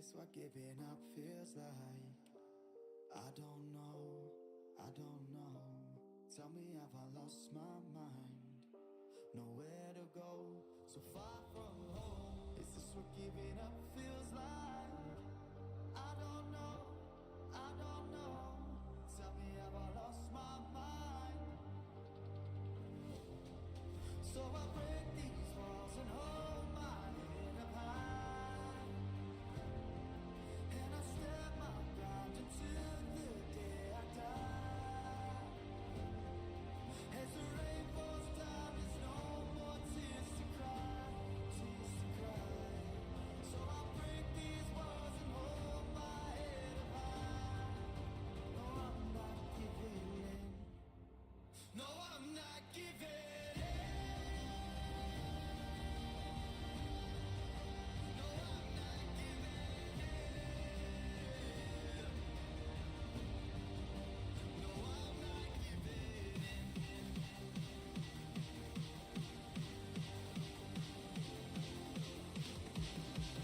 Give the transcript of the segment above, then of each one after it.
this what giving up feels like? I don't know, I don't know. Tell me, have I lost my mind? Nowhere to go, so far from home. Is this what giving up feels like? I don't know, I don't know. Tell me, have I lost my mind? So I break these walls and hold my head up high, and I step my ground until the day I die. As the rain falls down, there's no more tears to cry, tears to cry. So I break these walls and hold my head up high. No, I'm not giving in. No, I'm not giving in. No, I'm not giving in. No, I'm not giving in. I'm not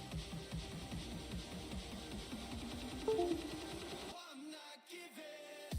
giving. No, I'm not giving in.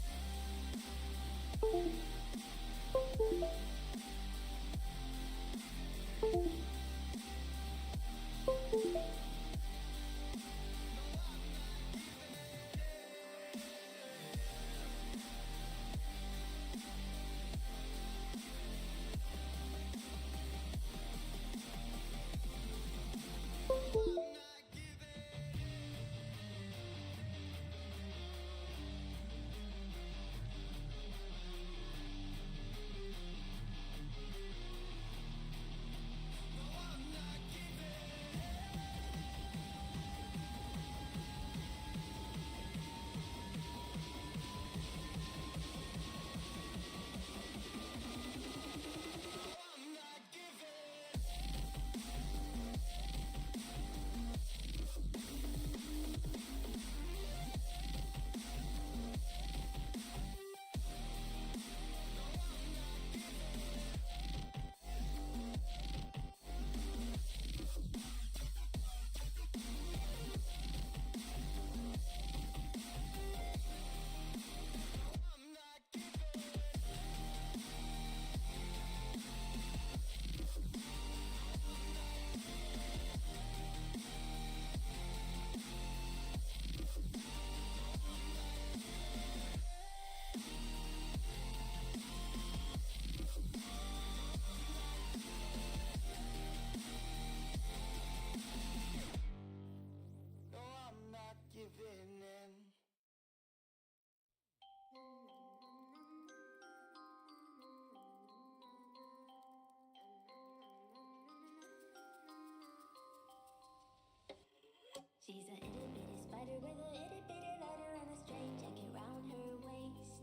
She's a itty bitty spider with a itty bitty lighter and a straight jacket round her waist.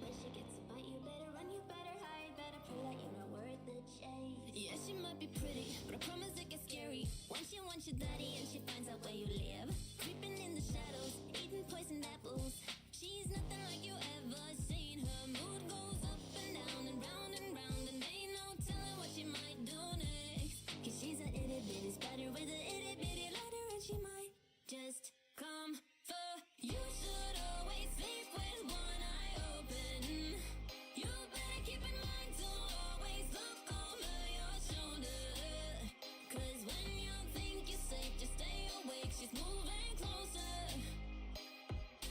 When she gets a bite, you better run, you better hide, better prove that you're not worth the chase. Yeah, she might be pretty, but I promise it gets scary. Once you daddy and she finds out where you live. Creeping in the shadows, eating poisoned apples. She's nothing like you ever seen. Her mood goes up and down and round, and ain't no telling what she might do next. Cause she's a itty bitty spider with a itty bitty lighter and she might just come for you. Should always sleep with one eye open. You better keep in mind to always look over your shoulder. Cause when you think you're safe, just stay awake. She's moving closer.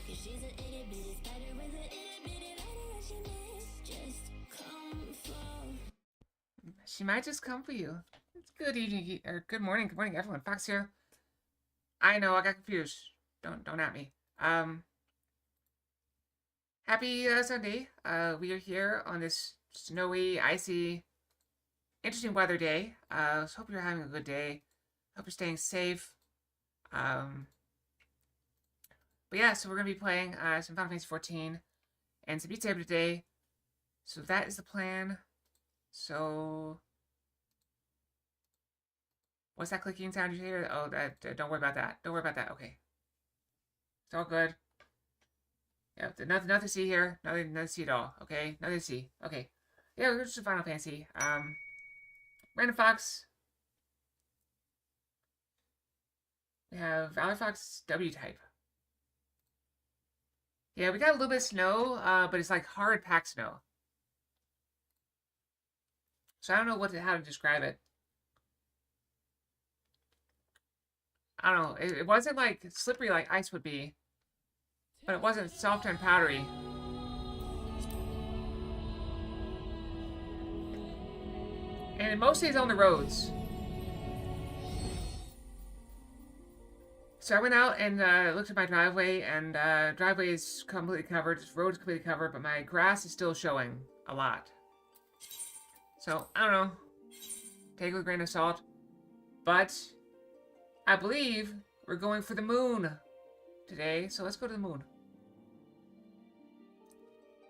Cause she's a itty bitty spider with a itty bitty lighter and she might just come for. She might just come for you. It's good evening, or good morning, everyone. Fox here. I know, I got confused. Don't at me. Happy Sunday. We are here on this snowy, icy, interesting weather day. So hope you're having a good day. Hope you're staying safe. But yeah, so we're gonna be playing some Final Fantasy 14 and some Beat Saber today. So that is the plan. So what's that clicking sound you hear? Oh, that don't worry about that. Don't worry about that. Okay, it's all good. Yeah, nothing to see here. Nothing to see at all. Okay, nothing to see. Okay, yeah, we're just Final Fantasy. Random Fox. We have Fox W type. Yeah, we got a little bit of snow, but it's like hard packed snow. So I don't know how to describe it. I don't know. It wasn't like slippery like ice would be, but it wasn't soft and powdery. And mostly it's on the roads. So I went out and looked at my driveway, and driveway is completely covered, road's completely covered, but my grass is still showing a lot. So, I don't know. Take it with a grain of salt. But I believe we're going for the moon today, so let's go to the moon.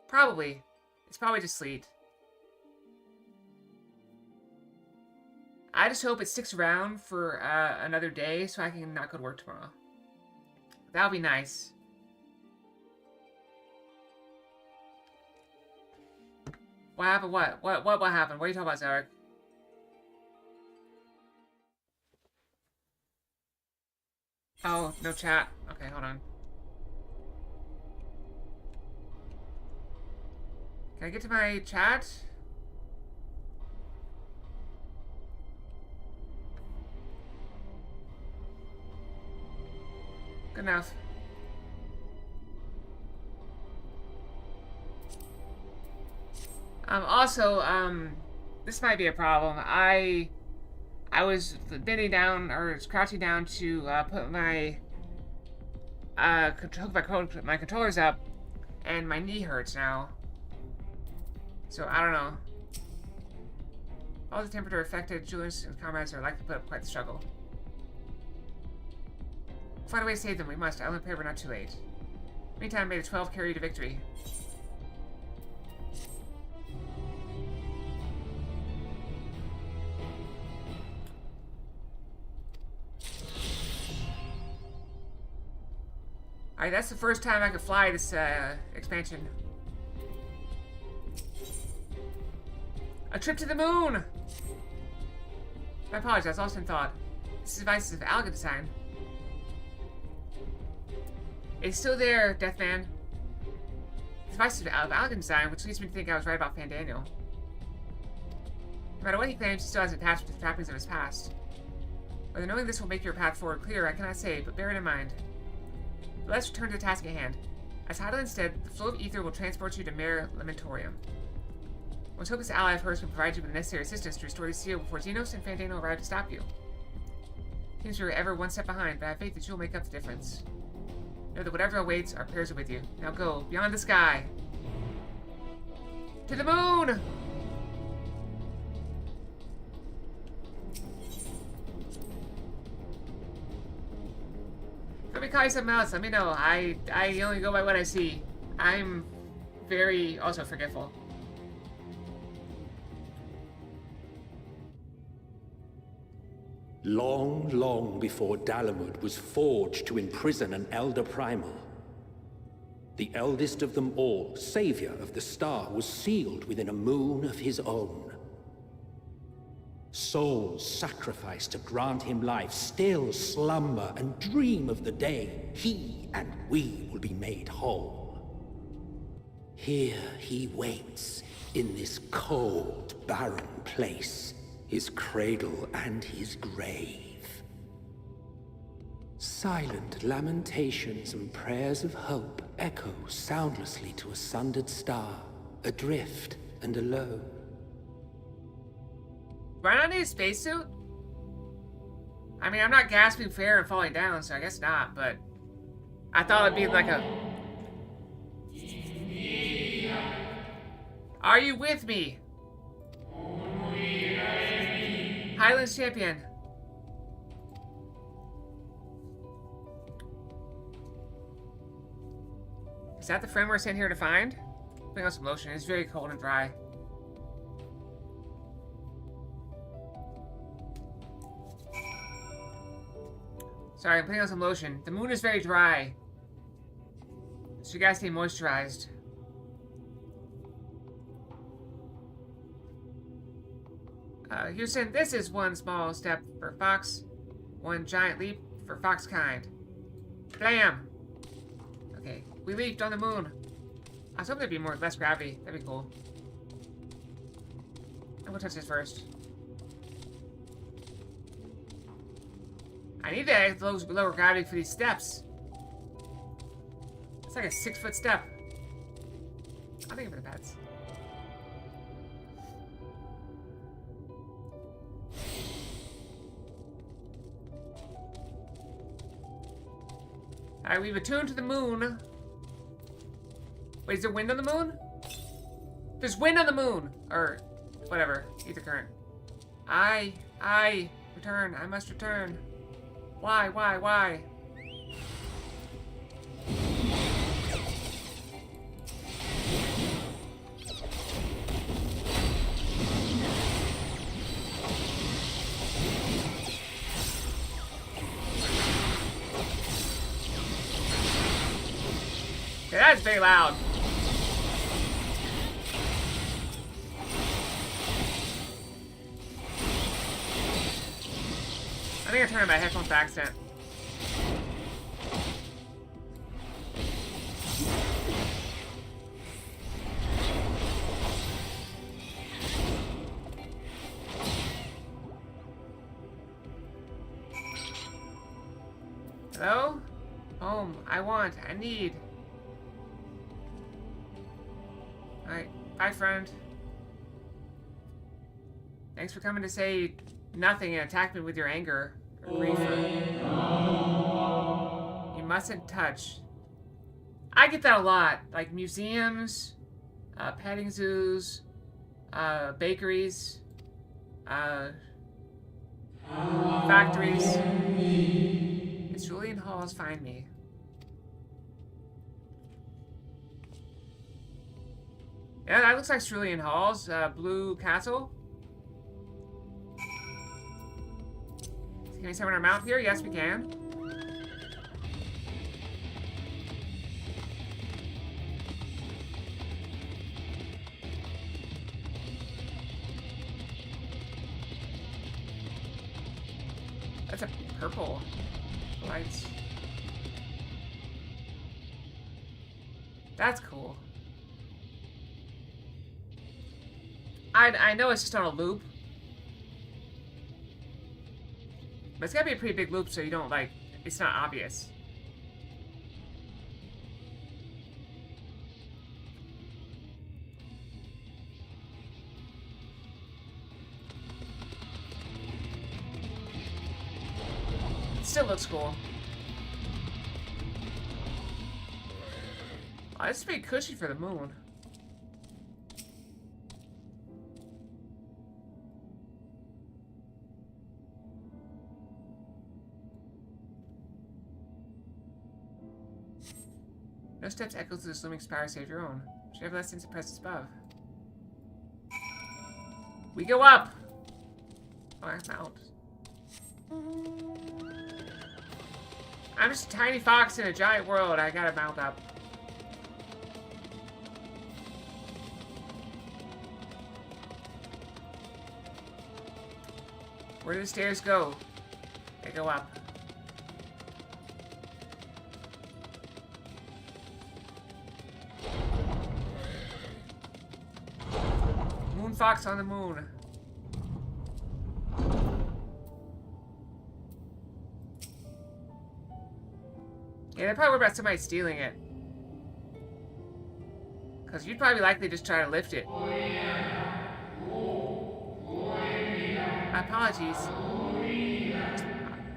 Probably. It's probably just sleet. I just hope it sticks around for another day so I can not go to work tomorrow. That would be nice. What happened? What happened? What are you talking about, Zarek? Oh, no chat. Okay, hold on. Can I get to my chat? Good enough. Also, this might be a problem. I was bending down, or crouching down to put my hook my controllers up, and my knee hurts now. So I don't know. All the temperature affected, Julius and comrades are likely to put up quite the struggle. Find a way to save them. We must. I only pray we're not too late. Meantime, may the 12 carry you to victory. Alright, that's the first time I could fly this expansion. A trip to the moon! I apologize, lost in thought. This device is of Alga design. It's still there, Deathman. This device is of Alga design, which leads me to think I was right about Fandaniel. No matter what he claims, he still has attached to the trappings of his past. Whether knowing this will make your path forward clearer, I cannot say, but bear it in mind. But let's return to the task at hand. As titled instead, the flow of ether will transport you to Mare Lamentorium. Let's hope this ally of hers can provide you with the necessary assistance to restore the seal before Xenos and Fandano arrive to stop you. Seems you're ever one step behind, but I have faith that you'll make up the difference. Know that whatever awaits, our prayers are with you. Now go, beyond the sky. To the moon! Let me call you something else, let me know. I only go by what I see. I'm very also forgetful. Long, long before Dalamud was forged to imprison an Elder Primal, the eldest of them all, savior of the star, was sealed within a moon of his own. Souls sacrificed to grant him life still slumber and dream of the day he and we will be made whole. Here he waits in this cold, barren place, his cradle and his grave. Silent lamentations and prayers of hope echo soundlessly to a sundered star, adrift and alone. Do I not need a spacesuit? I mean, I'm not gasping for air and falling down, so I guess not, but I thought it'd be like a... Are you with me? Highlands Champion. Is that the friend we're sent here to find? Putting on some lotion. It's very cold and dry. Sorry, I'm putting on some lotion. The moon is very dry, so you guys stay moisturized. Houston, this is one small step for Fox, one giant leap for fox kind. Blam! Okay, we leaped on the moon. I was hoping there'd be less gravity. That'd be cool. I'm gonna touch this first. I need to add lower gravity for these steps. It's like a 6-foot step. I'll think of the pets. Alright, we've attuned to the moon. Wait, is there wind on the moon? There's wind on the moon! Or, whatever. Ether current. I return. I must return. Why? Okay, that's very loud. I think I turned my headphones by accident. Hello? Home. I need. Alright. Bye, friend. Thanks for coming to say nothing and attack me with your anger. Or grief. You mustn't touch. I get that a lot. Like museums, petting zoos, bakeries, factories. It's Julian Hall's Find Me. Yeah, that looks like Cerulean Hall's Blue Castle. Can we summon our mount here? Yes, we can. That's a purple lights. That's cool. I know it's just on a loop. But it's gotta be a pretty big loop so you don't, like, it's not obvious. It still looks cool. Oh, this is pretty cushy for the moon. No steps echo to the swimming spire save your own. Should have less sense of presence above. We go up! Oh, I mount. I'm just a tiny fox in a giant world. I gotta mount up. Where do the stairs go? They go up. Moon fox on the moon. Yeah, they're probably worried about somebody stealing it. Because you'd probably likely just try to lift it. Apologies.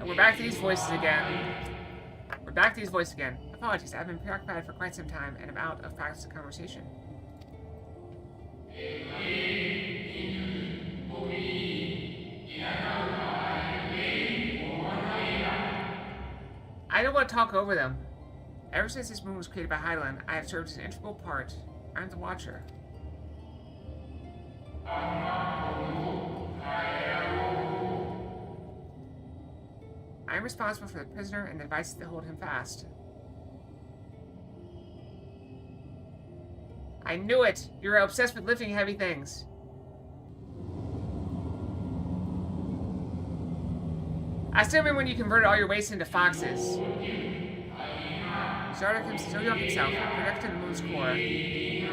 We're back to these voices again. Apologies, I've been preoccupied for quite some time and I'm out of practice of conversation. I don't want to talk over them. Ever since this moon was created by Hyland, I have served as an integral part. I'm the Watcher. I am responsible for the prisoner and the devices that hold him fast. I knew it! You're obsessed with lifting heavy things. I still remember when you converted all your wastes into foxes. Zodiac himself protected the moon's core. He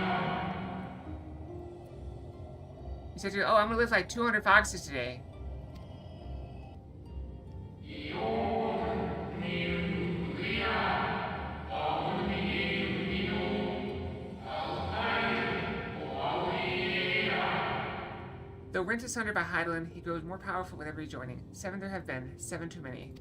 said to you, oh, I'm gonna live like 200 foxes today. Though rent asunder by Heidelin, he grows more powerful with every joining. 7 there have been, 7 too many.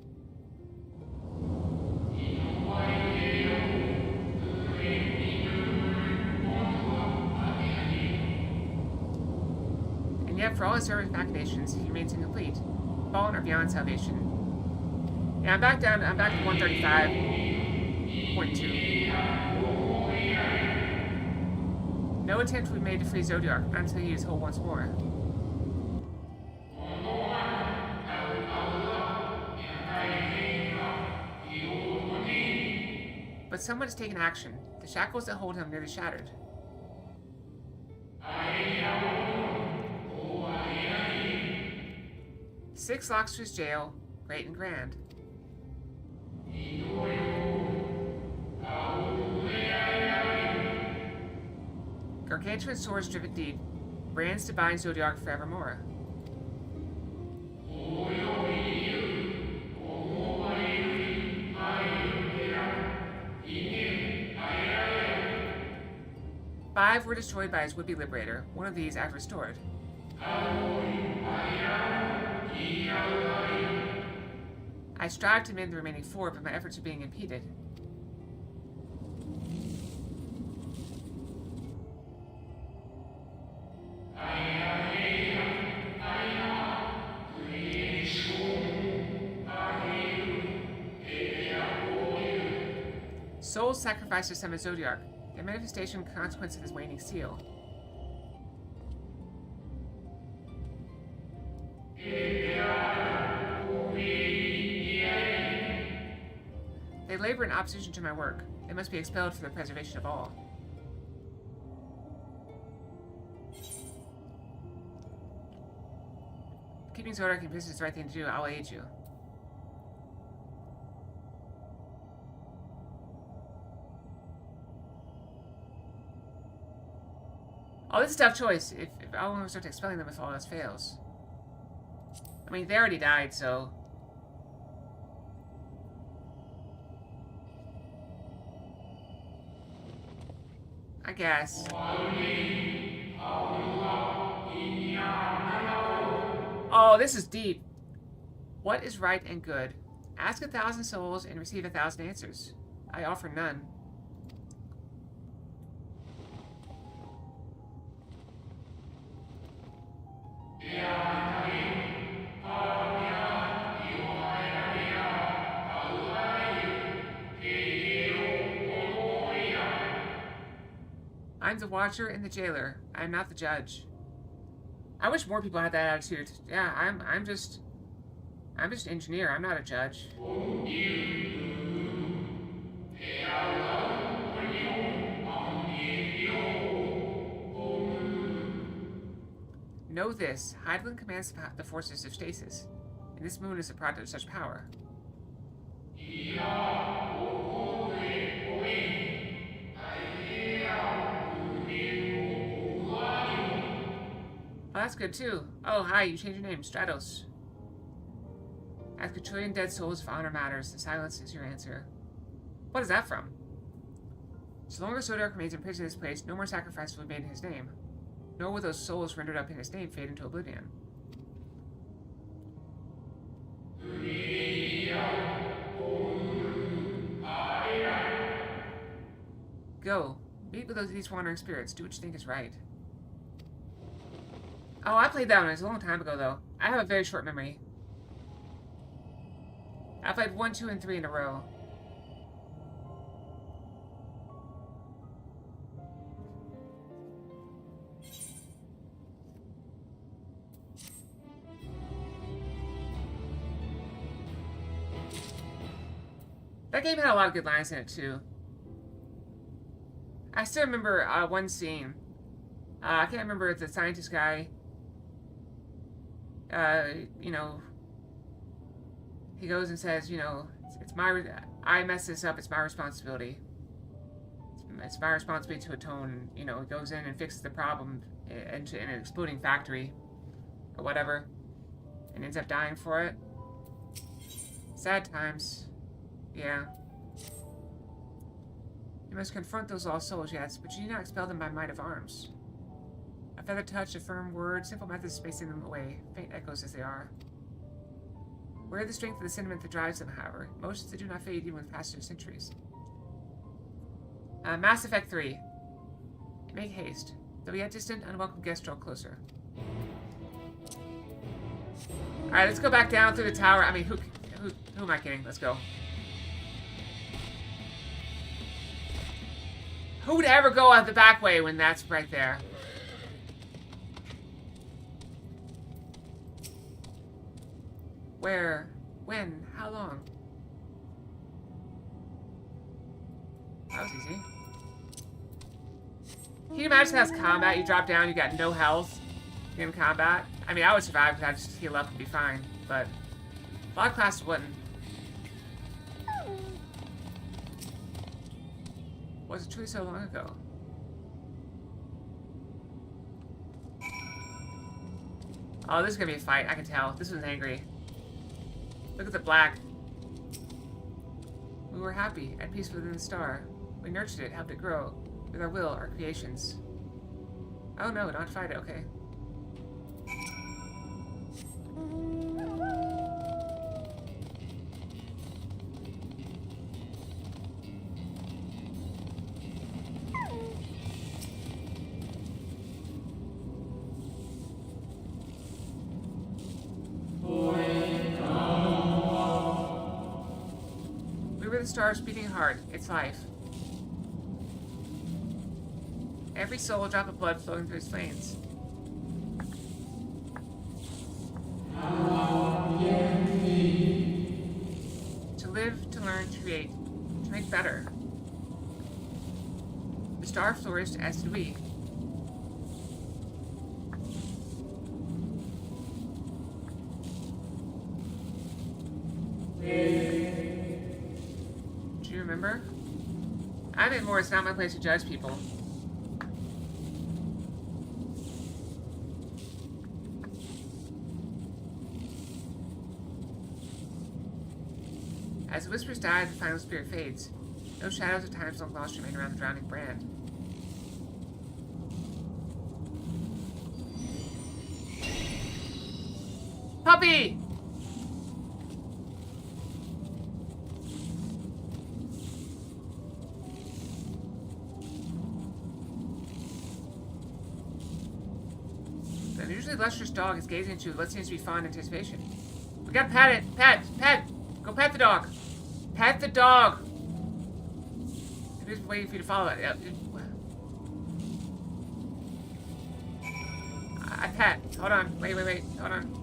And yet, for all his service machinations, he remains incomplete, fallen or beyond salvation. Yeah, I'm back to 135.2. No attempt will be made to free Zodiac until he is whole once more. But someone has taken action. The shackles that hold him nearly shattered. Six locks to his jail, great and grand. Gargantuan swords driven deep, brands to bind Zodiac forevermore. Five were destroyed by his would-be liberator. One of these I've restored. I strive to mend the remaining 4, but my efforts are being impeded. Souls sacrificed to summon Zodiac. The manifestation consequence of his waning seal. They labor in opposition to my work. They must be expelled for the preservation of all. Keeping Zodiac in prison is the right thing to do. I'll aid you. Oh, this is a tough choice. If I want to start expelling them if all else fails. I mean, they already died, so... I guess. Oh, this is deep. What is right and good? Ask 1,000 souls and receive 1,000 answers. I offer none. I'm the watcher and the jailer. I am not the judge. I wish more people had that attitude. Yeah, I'm just an engineer. I'm not a judge. Know this, Heidelin commands the forces of stasis, and this moon is a product of such power. Oh, that's good too. Oh, hi, you changed your name, Stratos. Ask a trillion dead souls if honor matters. The silence is your answer. What is that from? So long as Zodiac remains imprisoned in this place, no more sacrifices will be made in his name. Nor will those souls rendered up in his name fade into oblivion. Go. Meet with these wandering spirits. Do what you think is right. Oh, I played that one. It was a long time ago, though. I have a very short memory. I played 1, 2, and 3 in a row. That game had a lot of good lines in it, too. I still remember one scene. I can't remember if the scientist guy, you know, he goes and says, you know, it's my, I messed this up, it's my responsibility. It's my responsibility to atone. You know, he goes in and fixes the problem in an exploding factory or whatever, and ends up dying for it. Sad times. Yeah. You must confront those lost souls, yes, but you need not expel them by might of arms. A feather touch, a firm word, simple methods spacing them away, faint echoes as they are. Where the strength of the sentiment that drives them, however, emotions that do not fade even with passage of centuries. Mass Effect 3. Make haste. Though yet distant, unwelcome guests draw closer. Alright, let's go back down through the tower. I mean, who am I kidding? Let's go. Who would ever go out the back way when that's right there? Where? When? How long? That was easy. Can you imagine that's combat? You drop down, you got no health in combat. I mean, I would survive because I'd just heal up and be fine, but a lot of classes wouldn't. Was it truly so long ago? Oh, this is gonna be a fight, I can tell. This one's angry. Look at the black. We were happy, at peace within the star. We nurtured it, helped it grow. With our will, our creations. Oh no, not fight it, okay. We were the stars beating hard, its life. Every soul, a drop of blood flowing through its veins. To live, to learn, to create, to make better. The star flourished, as did we. Do you remember? I meant more, it's not my place to judge people. As the whispers die, the final spirit fades. No shadows of time's long lost remain around the drowning brand. Puppy! The unusually lustrous dog is gazing into what seems to be fond anticipation. We gotta pet it! Pet! Pet! Go pet the dog! Pet the dog! I'm just waiting for you to follow it. I pet. Hold on. Wait. Hold on.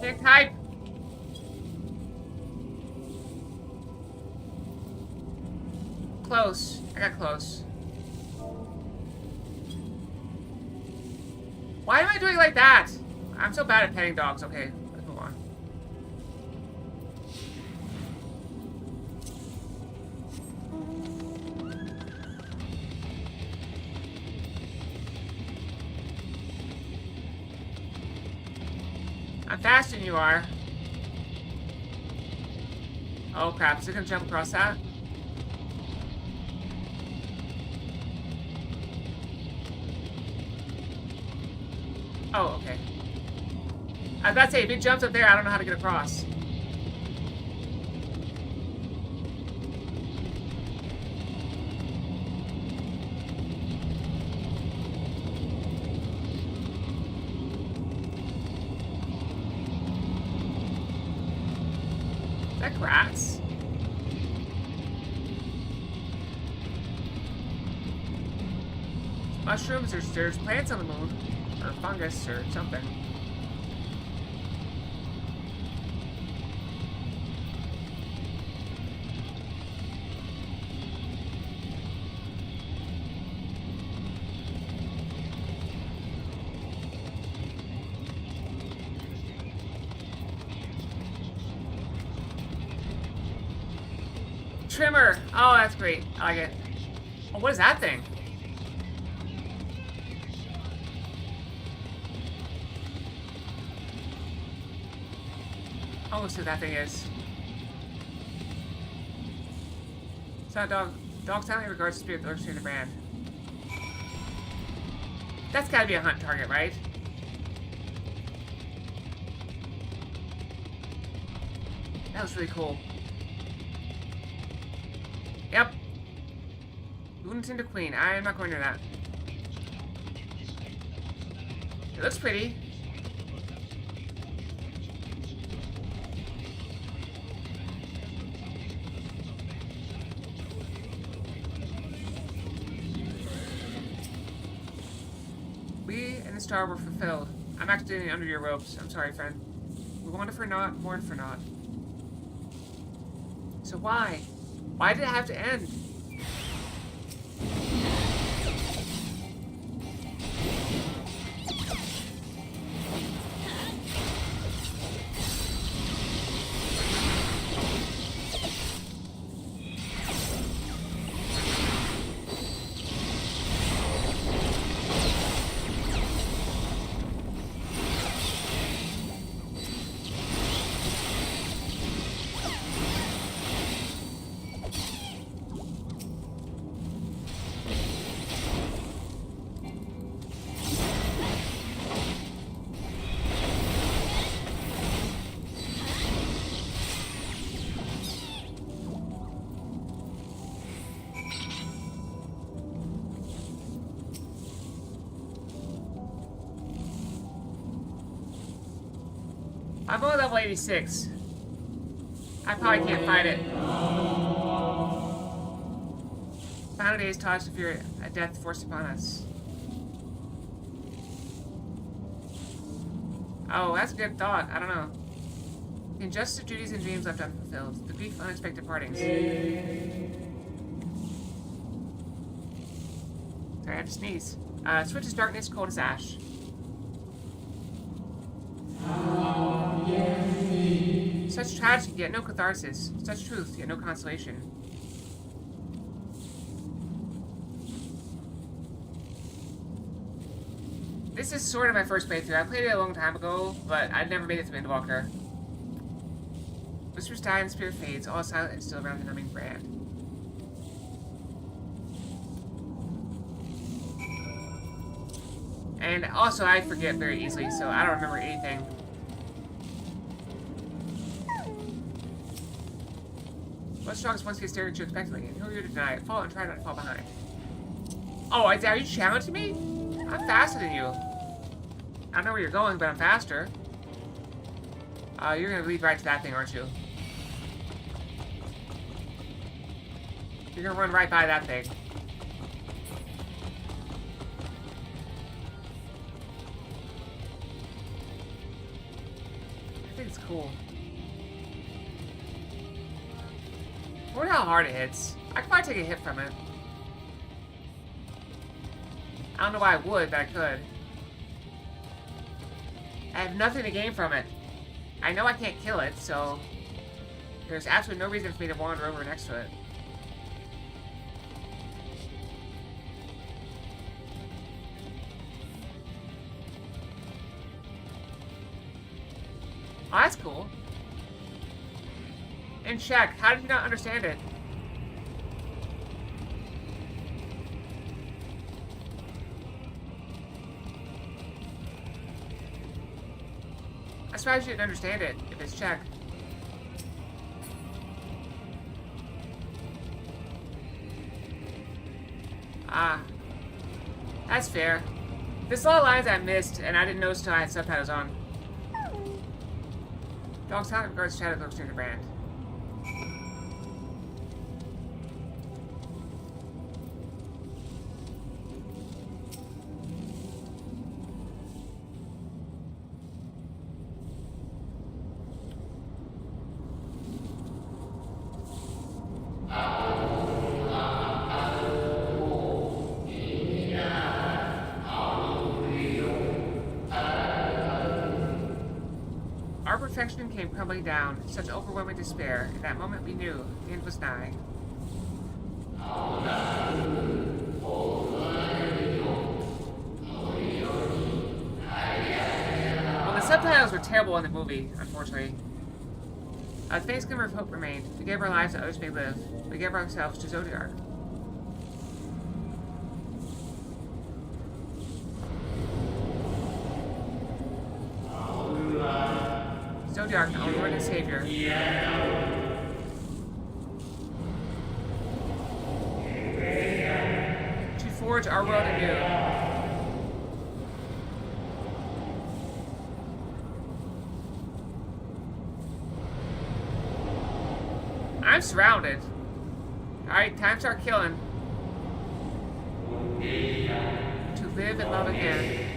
Pick type! Close. I got close. Why am I doing like that? I'm so bad at petting dogs. Okay, let's move on. I'm faster than you are. Oh crap, is it gonna jump across that? Oh, okay. I was about to say, if it jumps up there, I don't know how to get across. Is that grass? Mushrooms, there's plants on the moon. Or fungus, or something. Trimmer! Oh, that's great. I like it. Oh, what is that thing? Almost who that thing is. So dog silently regards the spirit that lurks near the brand. That's gotta be a hunt target, right? That was really cool. Yep. Lunatic Queen. I am not going near that. It looks pretty. We and the star were fulfilled. I'm accidentally under your ropes. I'm sorry, friend. We wanted for naught, mourned for naught. So why? Why did it have to end? I'm only level 86. I probably can't fight it. Final days taught us to fear a death forced upon us. Oh, that's a good thought. I don't know. The injustice of duties and dreams left unfulfilled. The grief of unexpected partings. Sorry, I have to sneeze. Switch is darkness, cold as ash. Such tragedy, yet no catharsis. Such truth, yet no consolation. This is sort of my first playthrough. I played it a long time ago, but I'd never made it through Endwalker. Whispers die and the spirit fades, all silent and still around the numbing brand. And also, I forget very easily, so I don't remember anything. What's strongest once you stare at you expectantly, and who are you to deny it? Fall and try not to fall behind. Oh, are you challenging me? I'm faster than you. I don't know where you're going, but I'm faster. You're gonna lead right to that thing, aren't you? You're gonna run right by that thing. I think it's cool. I wonder how hard it hits. I could probably take a hit from it. I don't know why I would, but I could. I have nothing to gain from it. I know I can't kill it, so there's absolutely no reason for me to wander over next to it. Oh, that's cool. And check, how did you not understand it? I suppose you didn't understand it, if it's check. Ah. That's fair. There's a lot of lines I missed, and I didn't notice until I had subtitles on. Dog's silent regards shadow looks near the brand. Our perfection came crumbling down, such overwhelming despair. In that moment we knew the end was nigh. Well, the subtitles were terrible in the movie, unfortunately. The faintest glimmer of hope remained. We gave our lives that others may live. We gave ourselves to Zodiac. Zodiac, our Lord and Savior. To forge our world anew. I'm surrounded. Alright, time to start killing. To live and love again.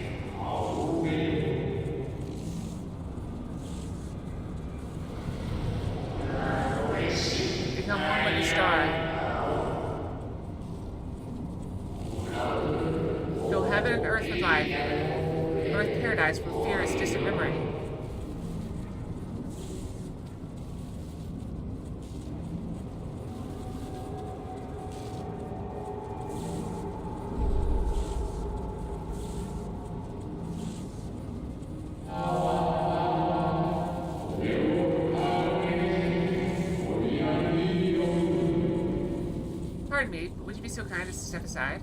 Become one with the star. Fill heaven and earth with life. Earth paradise with fear its distant memory. Pardon me, but would you be so kind as to step aside?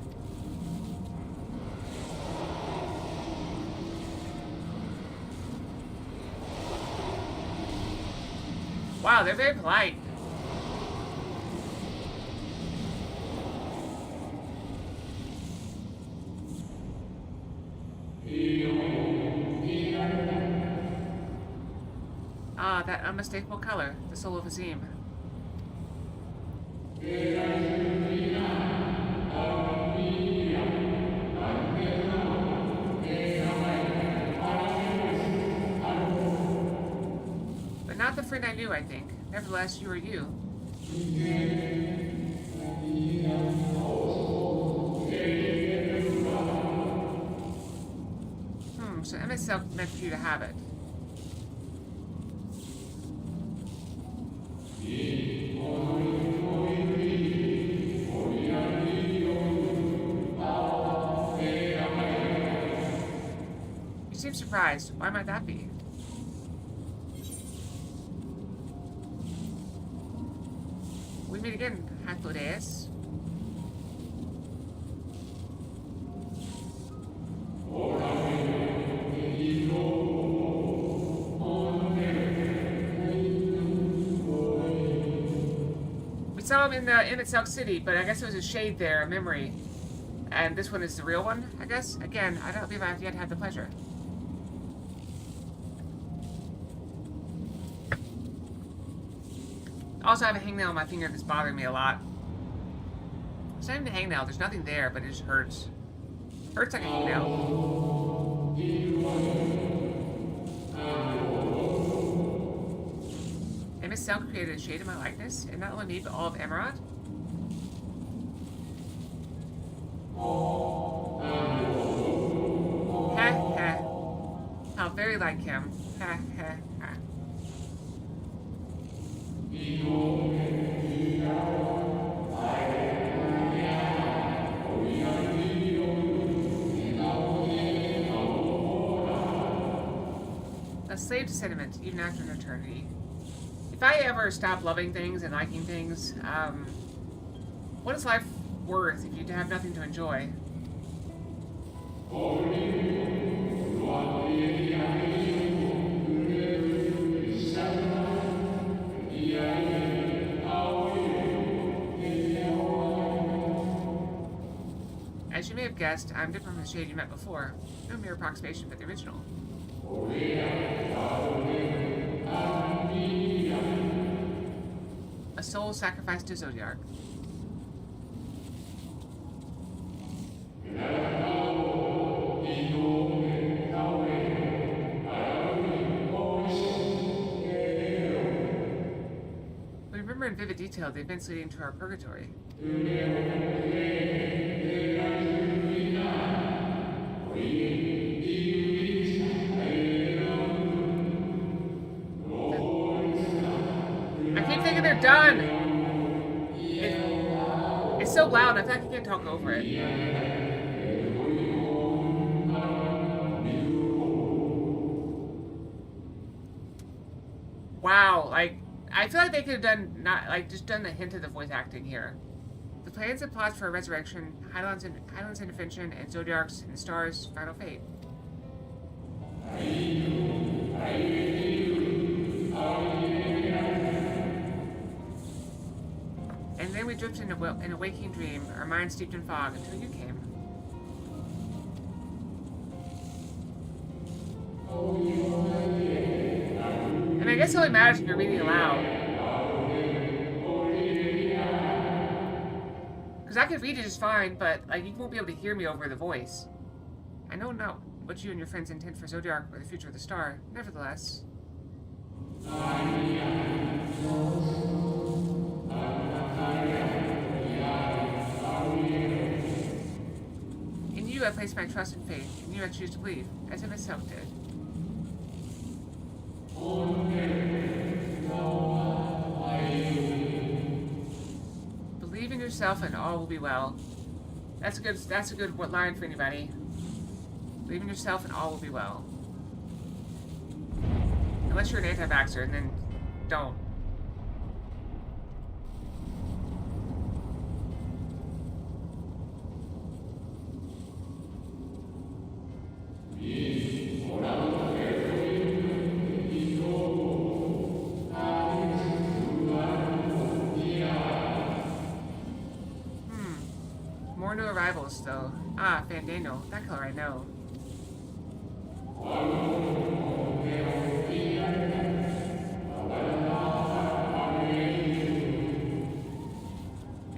Wow, they're very polite. Ah, that unmistakable color, the soul of Azim. But not the friend I knew, I think. Nevertheless, you are you. So MSL meant for you to have it. You seem surprised. Why might that be? We meet again, Hathlodeus. We saw him in the Itself City, but I guess it was a shade there, a memory. And this one is the real one, I guess? Again, I don't believe I've yet had the pleasure. Also, I have a hangnail on my finger that's bothering me a lot. It's not even a hangnail, there's nothing there, but it just hurts. Hurts like a hangnail. Amos Selk created a shade of my likeness, and not only me, but all of Emerald. Ha ha. How very like him. Ha ha ha. A slave to sentiment, even after an eternity. If I ever stop loving things and liking things, what is life worth if you have nothing to enjoy? As you may have guessed, I'm different from the shade you met before. No mere approximation, but the original. A soul sacrificed to Zodiac. We remember in vivid detail the events leading to our purgatory. I keep thinking they're done. It It's so loud, I feel like I can't talk over it. Wow, like, I feel like they could have done, just done a hint of the voice acting here. The plans and plots for a resurrection, Highland's intervention, and Zodiarc's and the Stars' final fate. And then we drifted in a waking dream, our minds steeped in fog, until you came. And I guess it only matters if you're reading aloud. Because I could read it just fine, but like you won't be able to hear me over the voice. I know not what you and your friends intend for Zodiarc or the future of the star. Nevertheless. In you I place my trust and faith. In you I choose to believe, as I myself did. Believe in yourself and all will be well. That's a good line for anybody. Believe in yourself and all will be well. Unless you're an anti-vaxxer, and then don't. More new arrivals, though. Ah, Fandango. That color I know.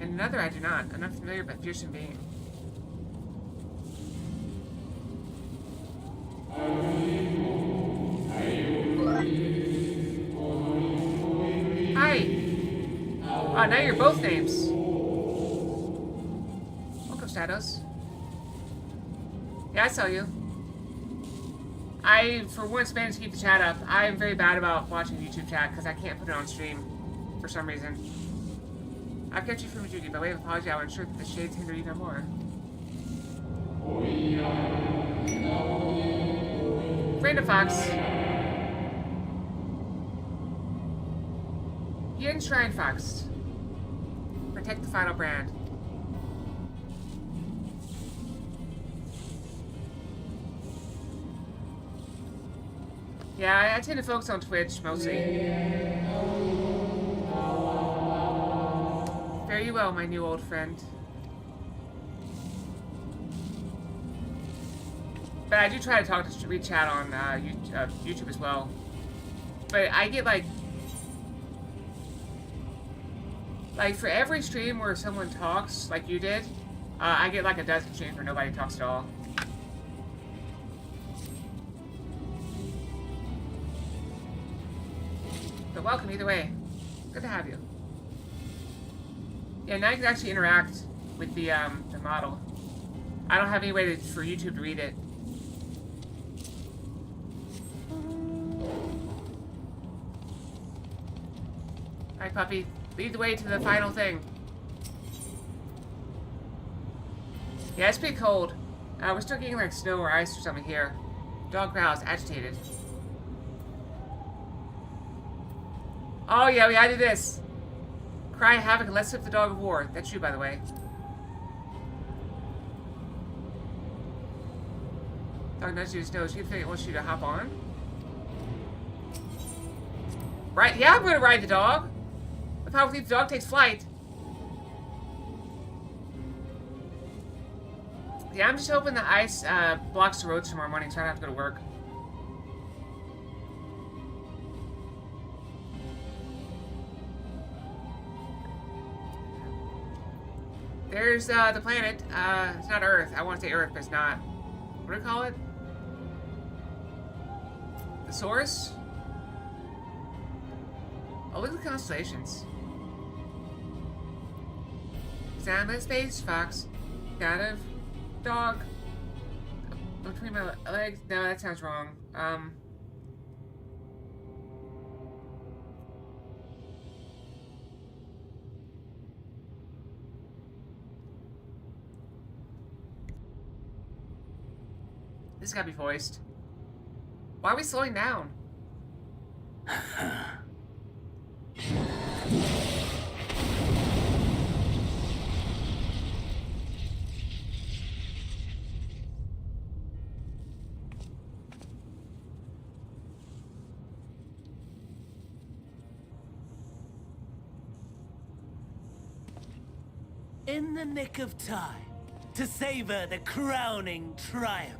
And another I do not. An unfamiliar but fearsome being. Hi! Oh, now you're both names. Welcome, Shadows. Yeah, I saw you. I, for once, managed to keep the chat up. I am very bad about watching YouTube chat because I can't put it on stream for some reason. I've kept you from duty. By way of apology, I will ensure that the shades hinder you no more. Random Fox. Yin Shrine Fox. Protect the final brand. Yeah, I tend to focus on Twitch, mostly. Fare you well, my new old friend. But I do try to talk to read chat on YouTube as well. But I get like for every stream where someone talks, like you did, I get like a dozen streams where nobody talks at all. But welcome either way. Good to have you. Yeah, now you can actually interact with the model. I don't have any way for YouTube to read it. Alright, puppy. Lead the way to the final thing. Yeah, it's pretty cold. We're still getting like snow or ice or something here. Dog growls, agitated. Oh yeah, we gotta do this. Cry havoc and let's slip the dog of war. That's you, by the way. Dog nudges you to nose. You think it wants you to hop on? Right? Yeah, I'm gonna ride the dog. The power the dog takes flight. Yeah, I'm just hoping the ice blocks the road tomorrow morning so I don't have to go to work. There's the planet. It's not Earth. I want to say Earth, but it's not. What do you call it? The source? Oh, look at the constellations. Sound of space, fox. Got a dog. Between my legs. No, that sounds wrong. This gotta be voiced. Why are we slowing down? In the nick of time to savor the crowning triumph.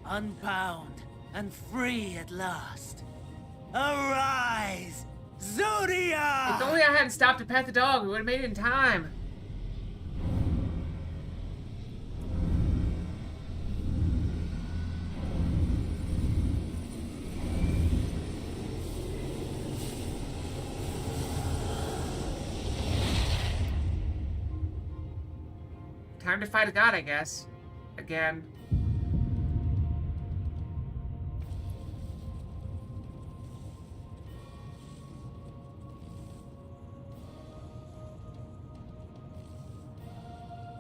Unbound and free at last. Arise, Zodiac! If only I hadn't stopped to pet the dog, we would have made it in time. Time to fight a god, I guess. Again.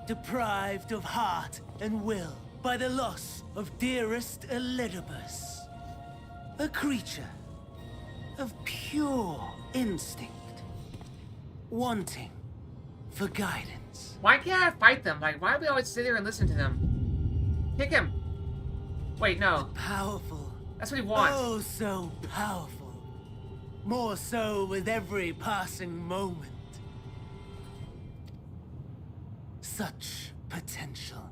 Deprived of heart and will by the loss of dearest Elidibus. A creature of pure instinct, wanting for guidance. Why can't I fight them? Like, why do we always sit there and listen to them? Kick him! Wait, no. Powerful. That's what he wants. Oh, so powerful. More so with every passing moment. Such potential.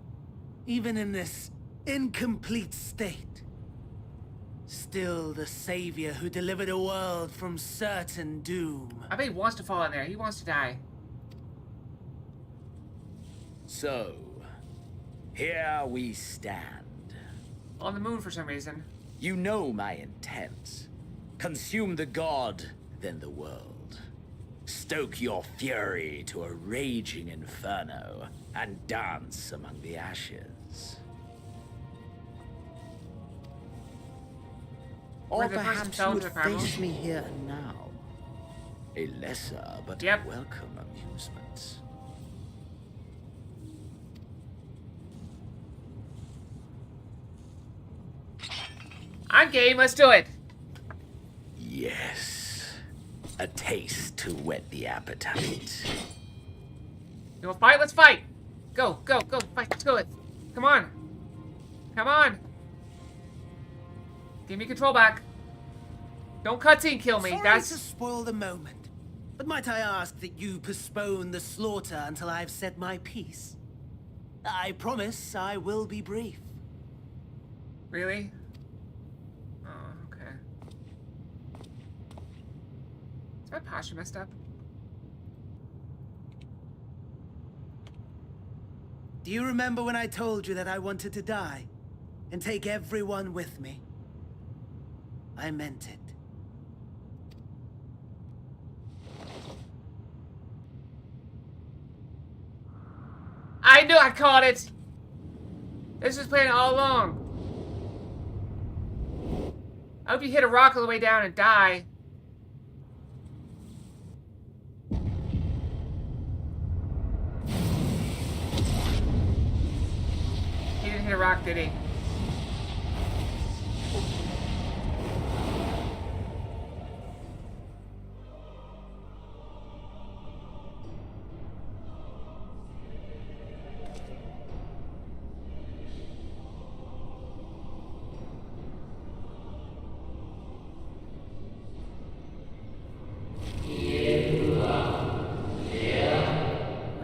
Even in this incomplete state. Still the savior who delivered a world from certain doom. I bet he wants to fall in there. He wants to die. So, here we stand. On the moon for some reason. You know my intent. Consume the god, then the world. Stoke your fury to a raging inferno, and dance among the ashes. Where Or the person perhaps fell you into would the primal. face me here and now. A lesser but Yep. welcome amusement. I'm game, let's do it! Yes. A taste to whet the appetite. You wanna fight? Let's fight! Go, go, go, fight, let's go it! Come on! Come on! Give me control back. Don't cutscene kill me, Sorry that's... to spoil the moment, but might I ask that you postpone the slaughter until I've said my piece? I promise I will be brief. Really? Oh, okay. Is my posture messed up? Do you remember when I told you that I wanted to die and take everyone with me? I meant it. I knew I caught it! This was planned all along. I hope you hit a rock all the way down and die. He didn't hit a rock, did he?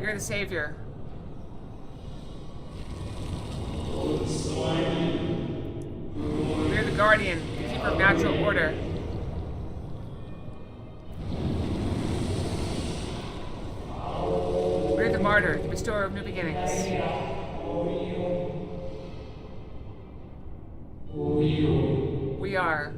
You're the savior. We're the guardian, the keeper of natural order. We're the martyr, the bestower of new beginnings. We are.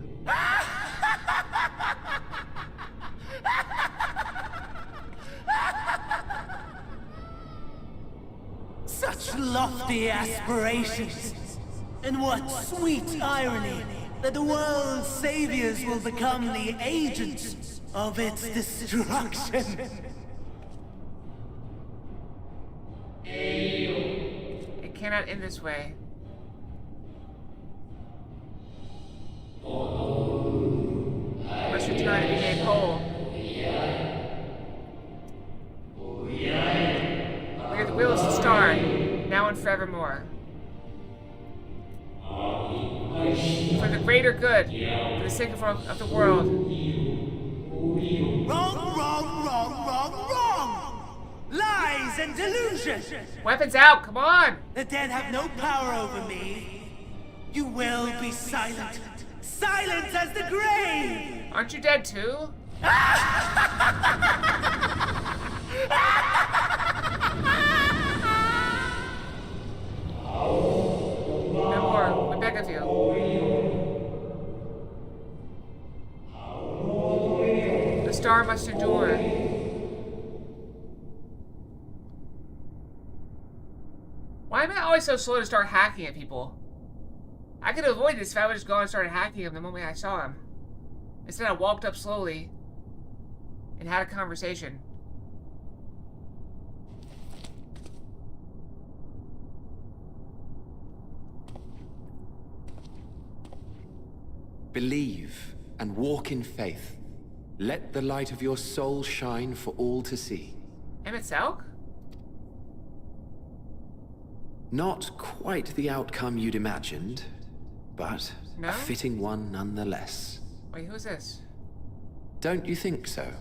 Such lofty aspirations. And what sweet irony that the world's saviors will become the agents of its destruction. It cannot end this way. good. For the sake of the world. Wrong, wrong, wrong, wrong, wrong! Lies and delusion! Weapons out, come on! The dead have no power over me. You will be silent. Silent as the grave! Aren't you dead too? No more, we beg of you. The star must endure. Why am I always so slow to start hacking at people? I could avoid this if I would just go and started hacking him the moment I saw him. Instead, I walked up slowly and had a conversation. Believe and walk in faith. Let the light of your soul shine for all to see. Emmett Selk? Not quite the outcome you'd imagined, but No? a fitting one nonetheless. Wait, who's this? Don't you think so,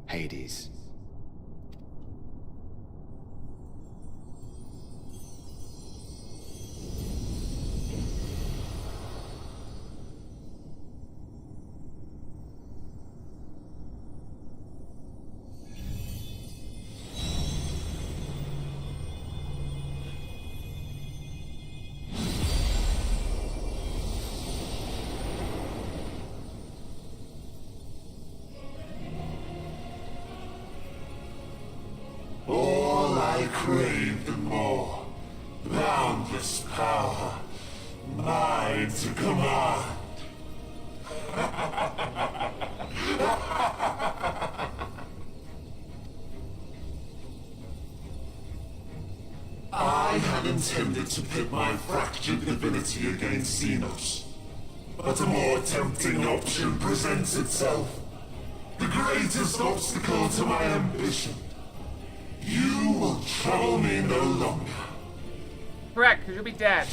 Hades? All I craved and more. Boundless power. Mine to command. I had intended to pit my fractured divinity against Xenos. But a more tempting option presents itself. The greatest obstacle to my ambition. You will trouble me no longer. Correct, because you'll be dead.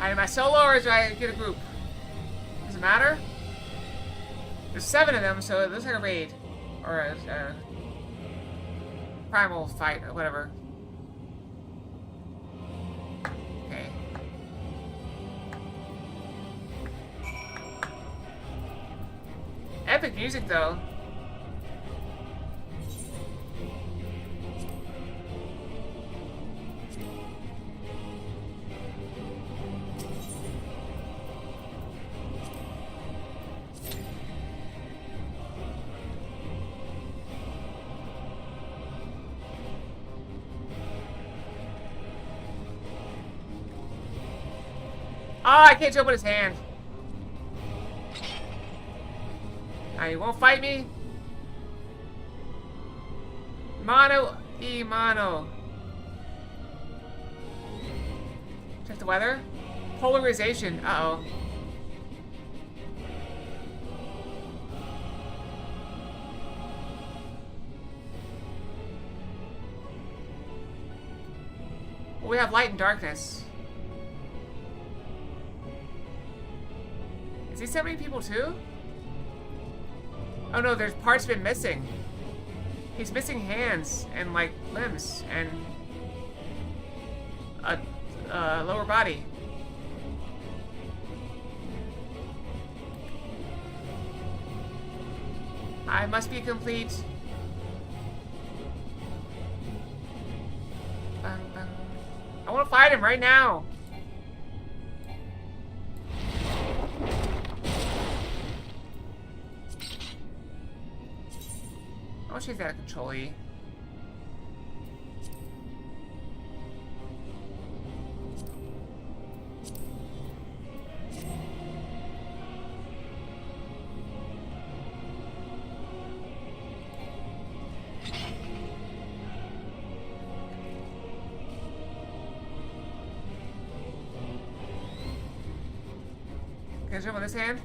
Am I solo or do I get a group? Does it matter? There's 7 of them, so it looks like a raid. Or a primal fight, or whatever. Okay. Epic music, though. Oh, I can't jump with his hand. You won't fight me? Mano e mano. Check the weather. Polarization. Uh-oh. Well, we have light and darkness. Is he summoning people too? Oh no, there's parts been missing. He's missing hands and like limbs and a lower body. I must be complete. I want to fight him right now. I'll change that to control-E. Can I jump on this hand?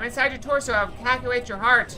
I'm inside your torso. I'll calculate your heart.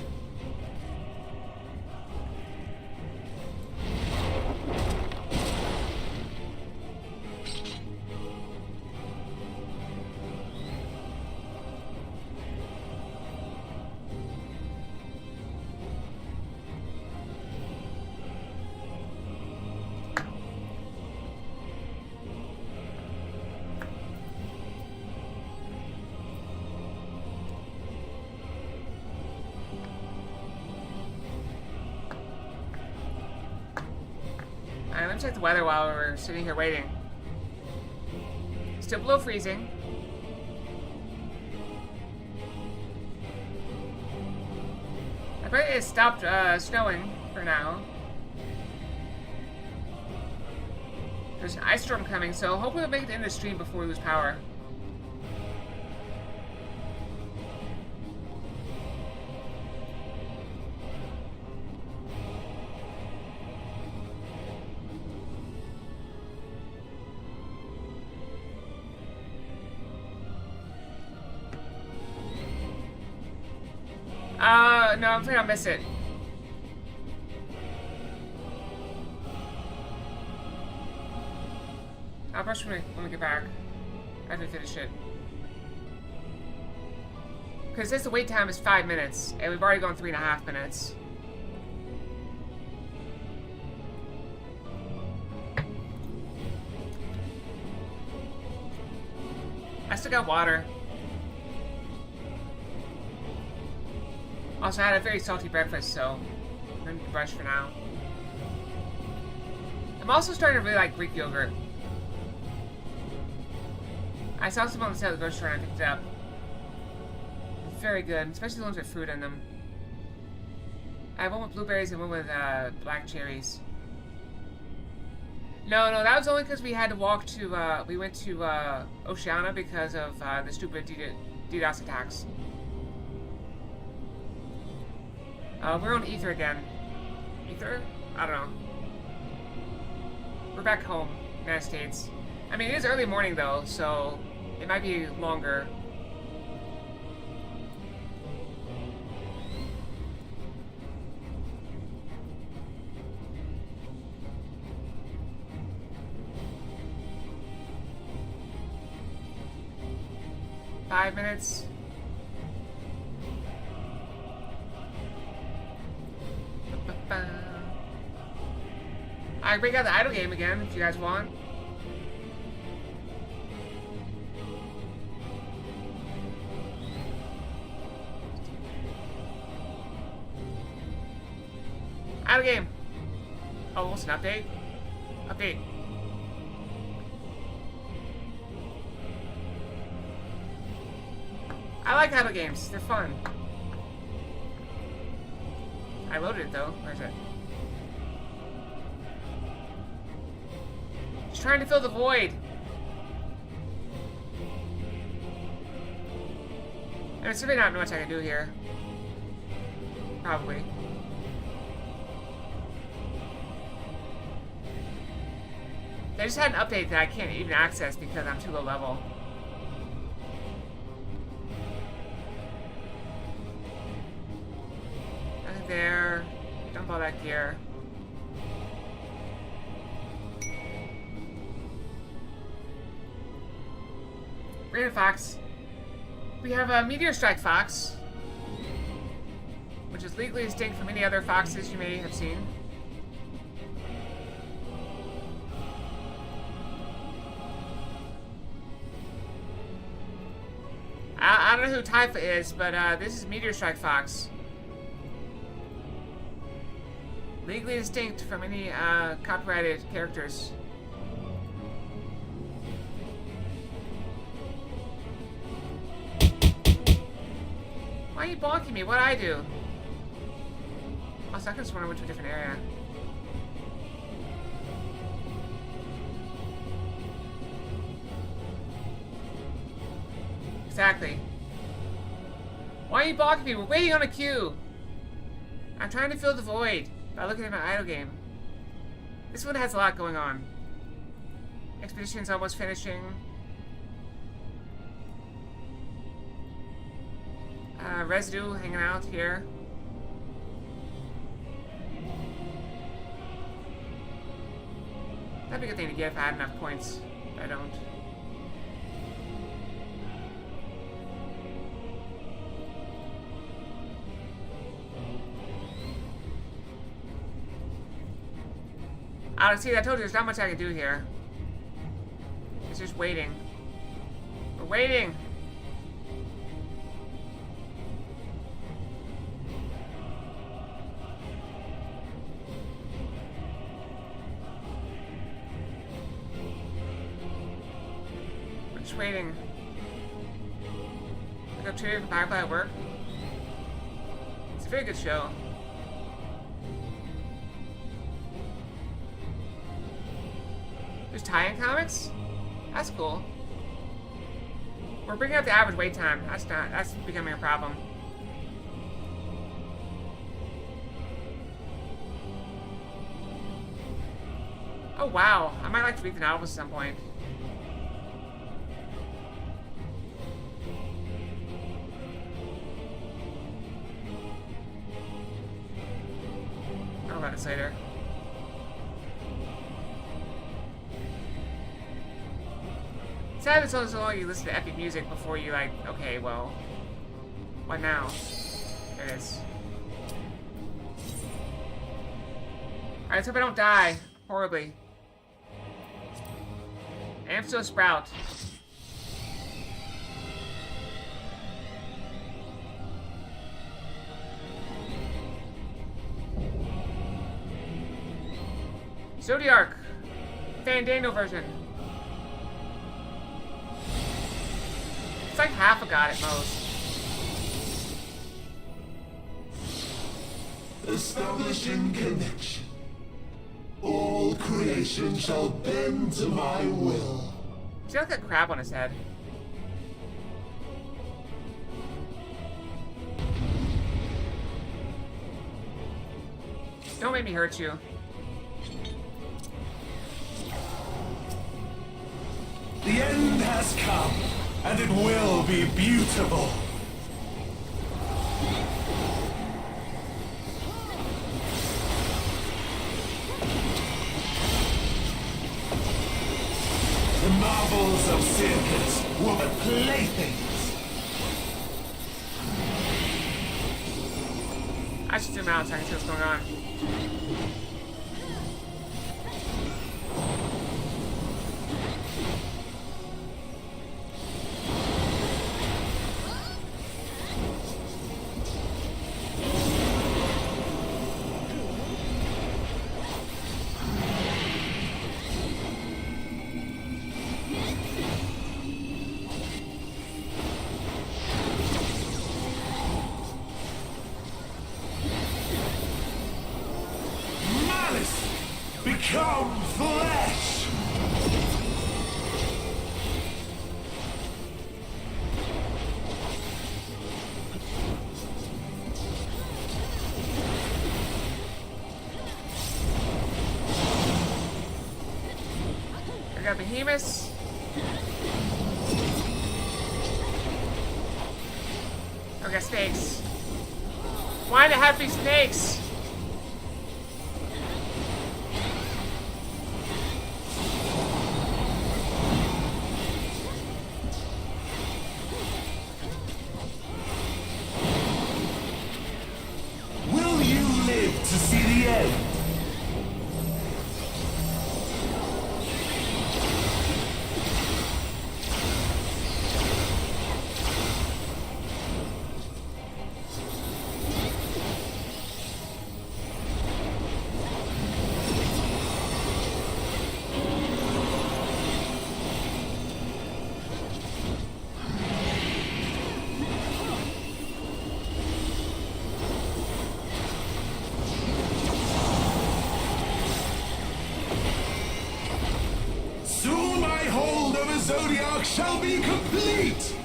Alright, let me check the weather while we're sitting here waiting. Still below freezing. I bet it stopped snowing for now. There's an ice storm coming, so hopefully we'll make it in the stream before we lose power. No, I'm afraid I'll miss it. I'll brush when we get back. After we finish it. Because this the wait time is 5 minutes, and we've already gone 3.5 minutes. I still got water. Also, I had a very salty breakfast, so I'm going to brush for now. I'm also starting to really like Greek yogurt. I saw some on the side of the grocery store and I picked it up. It's very good, especially the ones with fruit in them. I have one with blueberries and one with black cherries. No, that was only because we had to walk to, we went to Oceana because of the stupid DDoS attacks. We're on Ether again. Ether? I don't know. We're back home, United States. I mean, it is early morning though, so it might be longer. Five minutes. I break out the idle game again if you guys want. Idle game. Oh, what's an update? Update. I like idle games. They're fun. I loaded it though. Where is it? Just trying to fill the void. There's really not much I can do here. Probably. They just had an update that I can't even access because I'm too low level. Nothing there. Dump all that gear. Random Fox. We have a Meteor Strike Fox, which is legally distinct from any other foxes you may have seen. I don't know who Typha is, but this is Meteor Strike Fox. Legally distinct from any copyrighted characters. Why are you bonking me? What'd I do? Also, I could just want to went to a different area. Exactly. Why are you blocking me? We're waiting on a queue. I'm trying to fill the void by looking at my idle game. This one has a lot going on. Expedition's almost finishing. residue hanging out here. That'd be a good thing to get if I had enough points. But I don't. See, I told you there's not much I can do here. It's just waiting. We're waiting! We're just waiting. Look up Trivia from Firefly at work. It's a very good show. There's tie-in comics? That's cool. We're bringing up the average wait time. That's becoming a problem. Oh wow, I might like to read the novels at some point. I'll about this later. Sad it's also long you listen to epic music before you like, okay, well, what now? There it is. Alright, let's hope I don't die horribly. I am still a sprout. Zodiac! Fandango version. It's like half a god at most. Establishing connection. All creation shall bend to my will. He's got like a crab on his head. Don't make me hurt you. The end has come, and it will be beautiful. The marvels of circus were but playthings. I should zoom out so I can see what's going on. Become flesh! I got Behemoths. I got snakes. Why the have these snakes? To see the end. Zodiac shall be complete!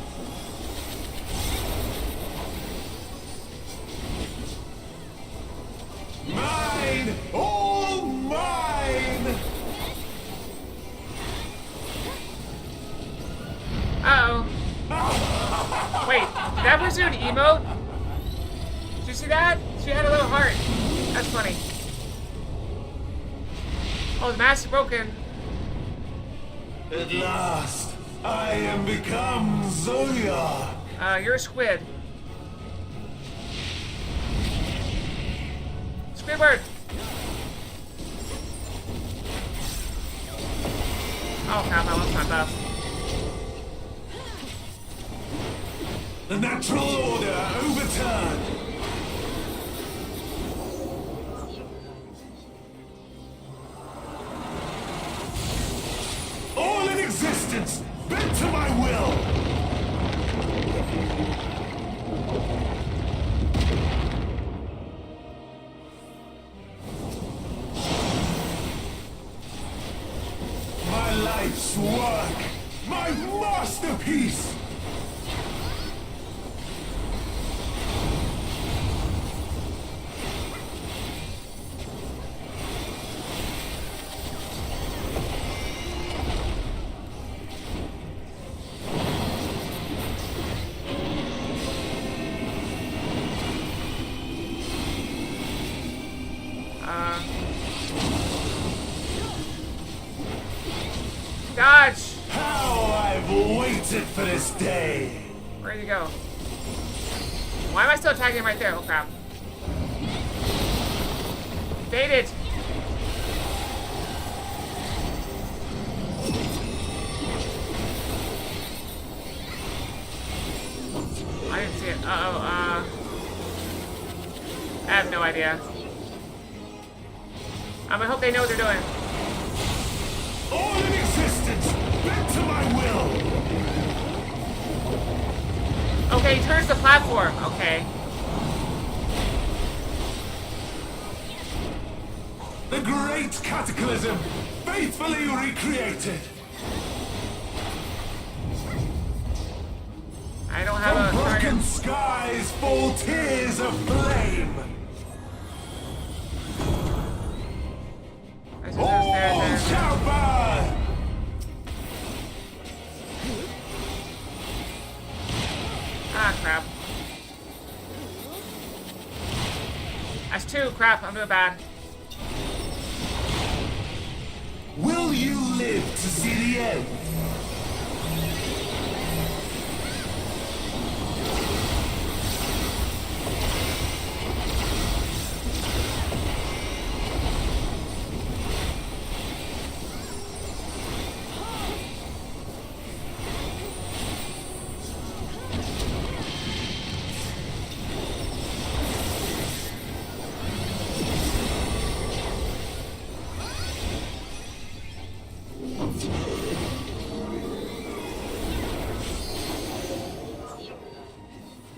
Mine! All mine! Uh-oh. Wait, did that person do an emote? Did you see that? She had a little heart. That's funny. Oh, the mask is broken. At last, I am become Zodiac. You're a squid. Squidward! Oh crap, I lost my buff. The natural order overturned. All in existence, bent to my will. My life's work, my masterpiece. Dodge! How I've waited for this day. Where'd you go? Why am I still attacking him right there? Oh crap. Baited! I didn't see it. Uh-oh, I have no idea. I'm gonna hope they know what they're doing. All in existence, bent to my will. Okay, he turns the platform. Okay. The great cataclysm, faithfully recreated. I don't have From a broken target. skies fall tears of flame. All shall burn. Ah, crap. That's two. Crap, I'm doing bad. Will you live to see the end?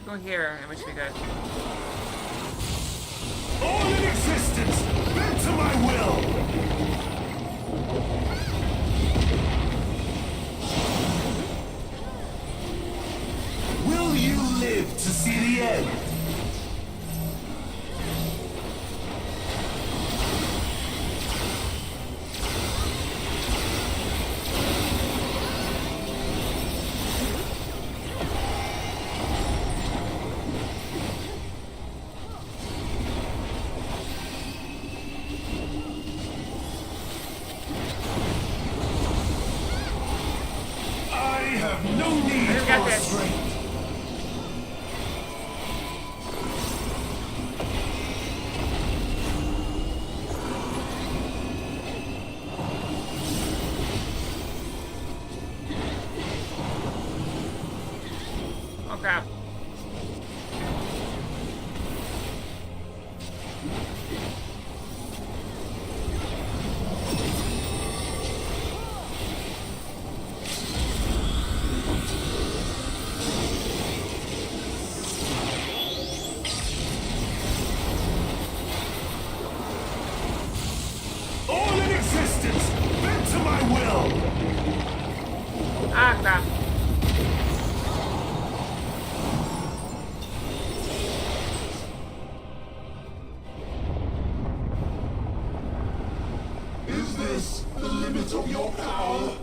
Go here, and we should be good. All in existence, bent to my will. Will you live to see the end? I have no need I got for this. restraint. Oh crap. All in existence, bent to my will. Ah, crap. Is this the limit of your power?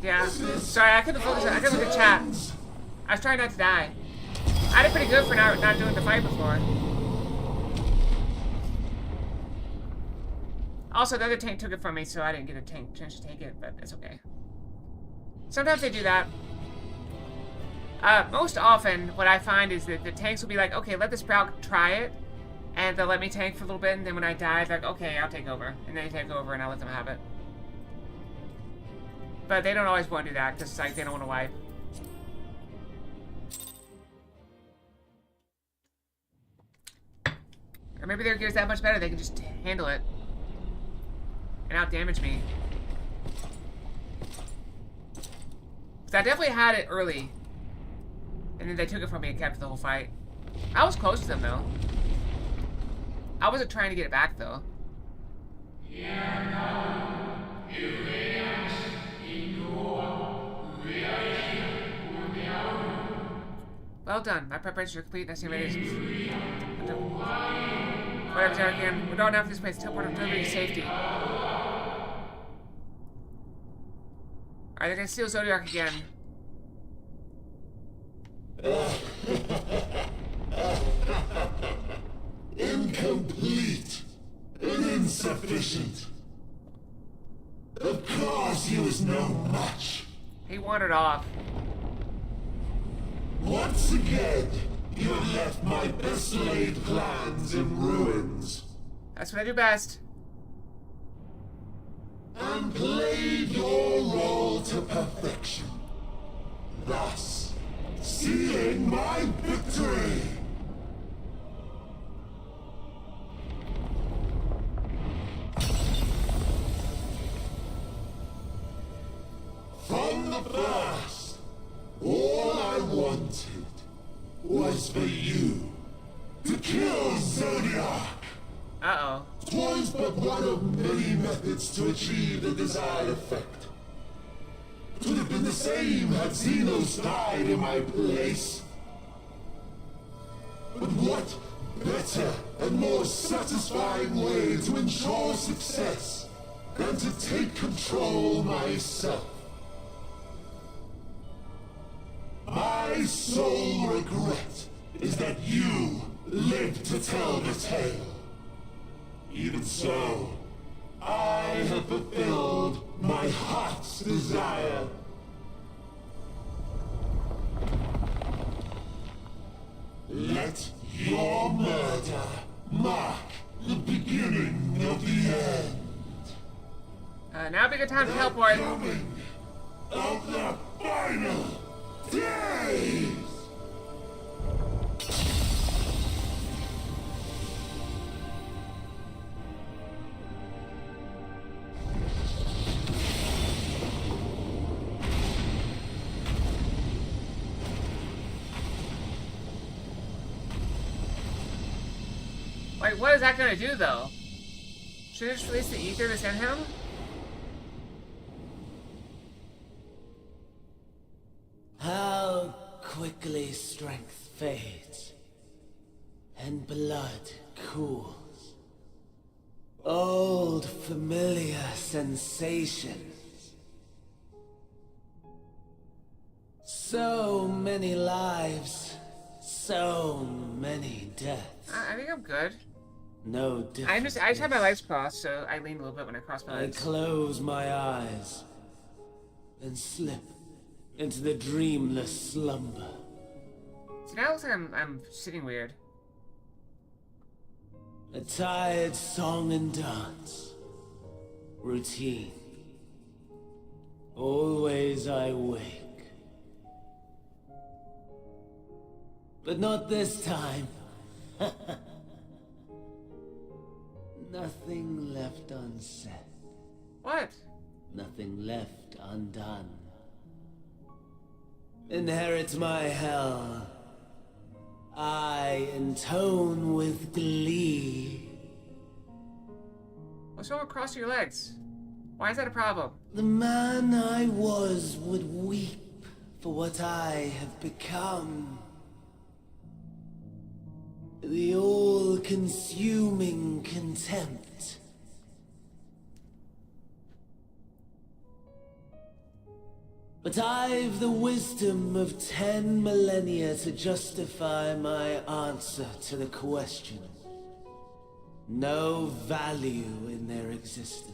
Yeah. Sorry, I couldn't focus. I couldn't look at chat. I was trying not to die. I did pretty good for not doing the fight before. Also, the other tank took it from me, so I didn't get a chance to take it, but it's okay. Sometimes they do that. Most often, what I find is that the tanks will be like, okay, let the Sprout try it, and they'll let me tank for a little bit, and then when I die, they're like, okay, I'll take over. And they take over, and I'll let them have it. But they don't always want to do that, because like, they don't want to wipe. Or maybe their gear's that much better, they can just handle it. And out-damage me. Because I definitely had it early. And then they took it from me and kept the whole fight. I was close to them, though. I wasn't trying to get it back, though. Well done. My preparations are complete. Next thing whatever, Jerican. We're going after this place. Teleport of delivery to safety. Alright, they're gonna steal Zodiac again. Incomplete and insufficient. Of course he was no match. He wandered off. Once again, you have left my best laid plans in ruins. That's what I do best. And played your role to perfection. Thus, sealing my victory. From the first, all I wanted was for you to kill Zodiac. Uh-oh. 'Twas but one of many methods to achieve the desired effect. It would have been the same had Xenos died in my place. But what better and more satisfying way to ensure success than to take control myself? My sole regret is that you lived to tell the tale. Even so, I have fulfilled my heart's desire. Let your murder mark the beginning of the end. Now would be a good time to teleport. Coming of the final days! Wait, what is that gonna do, though? Should I just release the ether to send him? How quickly strength fades and blood cools. Old familiar sensations. So many lives, so many deaths. I think I'm good. No difference. I just have my legs crossed, so I lean a little bit when I cross my I legs. close my eyes and slip into the dreamless slumber. So now it looks like I'm sitting weird. A tired song and dance. Routine. Always I wake. But not this time. Nothing left unsaid. What? Nothing left undone. Inherit my hell. I intone with glee. What's wrong with crossing your legs? Why is that a problem? The man I was would weep for what I have become. The all-consuming contempt. But I've the wisdom of 10 millennia to justify my answer to the question. No value in their existence.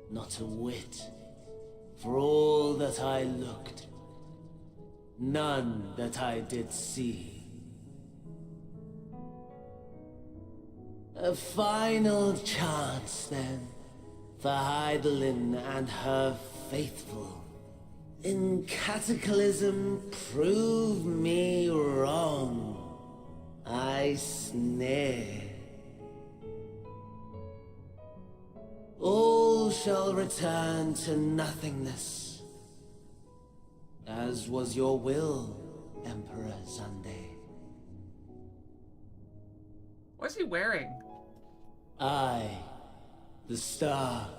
Not a whit. For all that I looked, none that I did see. A final chance, then, for Heidelin and her faithful. In Cataclysm, prove me wrong. I sneer. All shall return to nothingness, as was your will, Emperor Sunday. What's he wearing? I, the star,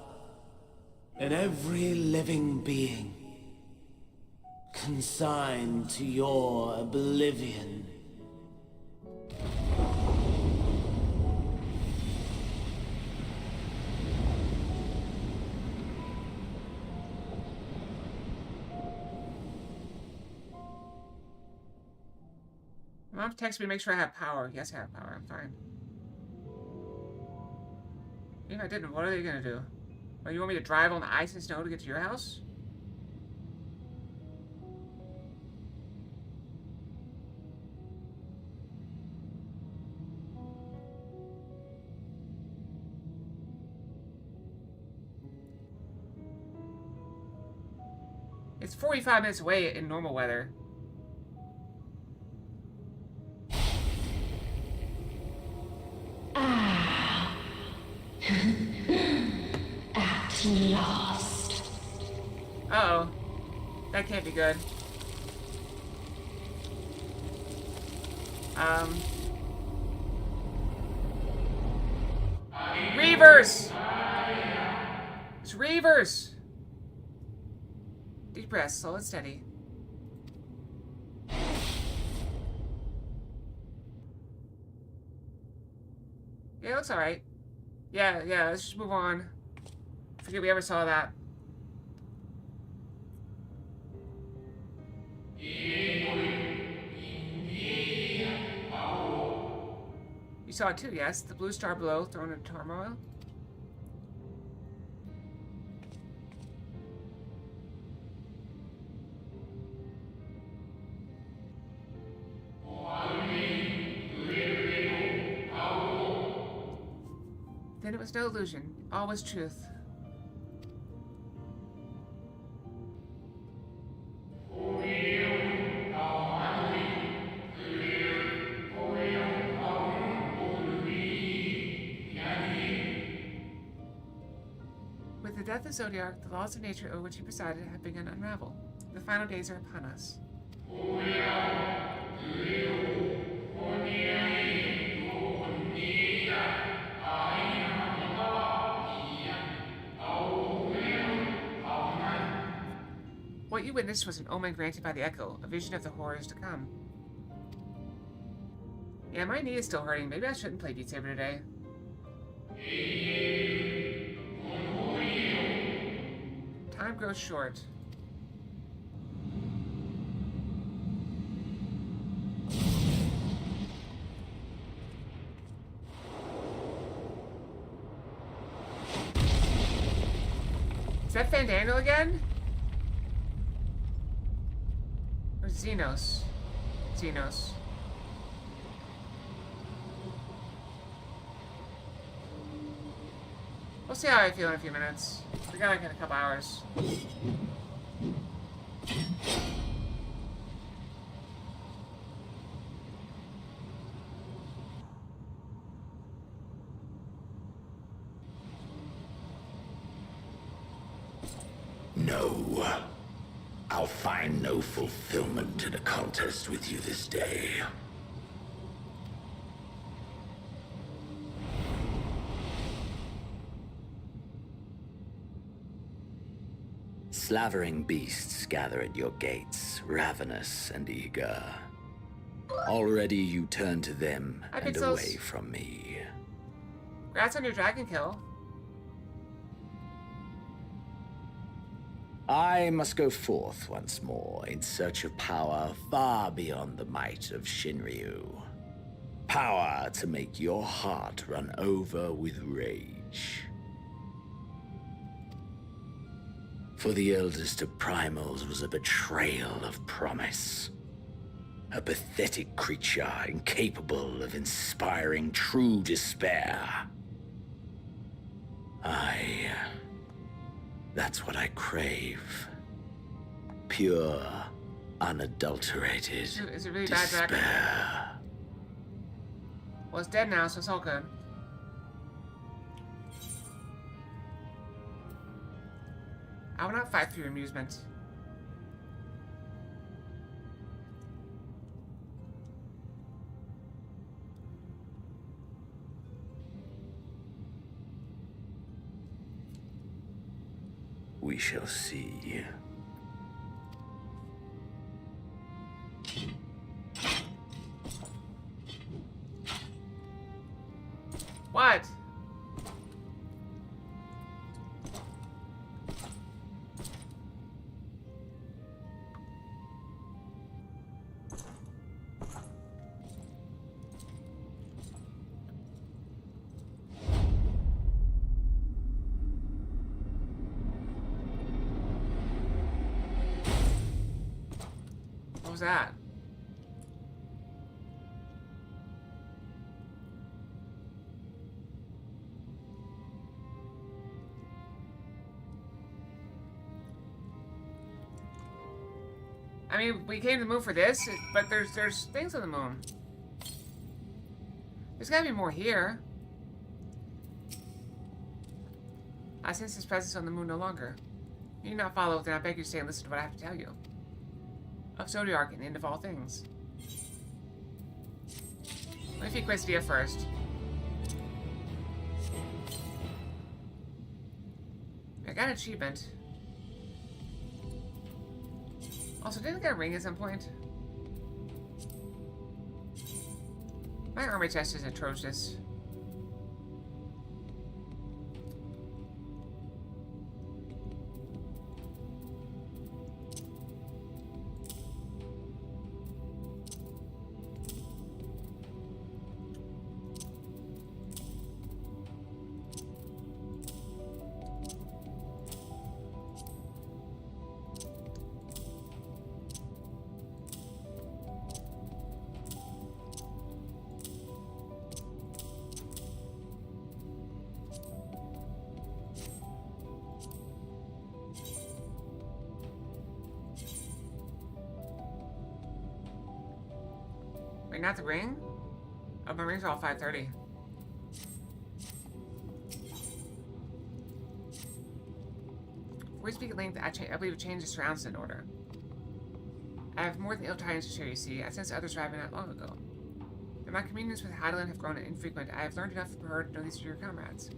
and every living being, consigned to your oblivion. Mom texted me to make sure I have power. Yes, I have power. I'm fine. Even if I didn't, what are they gonna do? Oh, you want me to drive on the ice and snow to get to your house? It's 45 minutes away in normal weather. At last. Uh-oh. That can't be good. Reavers! It's Reavers! Deep breath, slow and steady. Yeah, it looks alright. Yeah, let's just move on. Forget we ever saw that. You saw it too, yes? The blue star below, thrown in turmoil? Then it was no illusion. All was truth. With the death of Zodiac, the laws of nature over which he presided have begun to unravel. The final days are upon us. What you witnessed was an omen granted by the Echo, a vision of the horrors to come. Yeah, my knee is still hurting. Maybe I shouldn't play Beat Saber today. Time grows short. Is that Fandaniel again? Or Xenos? Xenos. We'll see how I feel in a few minutes. We got like in a couple hours. No. I'll find no fulfillment in a contest with you this day. Slavering beasts gather at your gates, ravenous and eager. Already you turn to them Hi, and Pixels. away from me. Congrats on your dragon kill. I must go forth once more in search of power far beyond the might of Shinryu. Power to make your heart run over with rage. For the eldest of primals was a betrayal of promise. A pathetic creature incapable of inspiring true despair. That's what I crave. Pure, unadulterated Is it really bad, Jack? despair. Well, it's dead now, so it's all good. I will not fight for your amusement. We shall see. What? What was that? I mean, we came to the moon for this, but there's things on the moon. There's gotta be more here. I sense his presence on the moon no longer. You need not follow, then I beg you to stay and listen to what I have to tell you. Of Zodiac and the end of all things. Let me feed Questia first. I got an achievement. Also, didn't I get a ring at some point? My armor chest is atrocious. Wait, not the ring? Oh, my rings are all 530. Before we speak at length, I believe a change is surrounds in order. I have more than ill tidings to share, you see. I sense others arriving not long ago. Though my communions with Heidelin have grown infrequent, I have learned enough from her to know these are your comrades.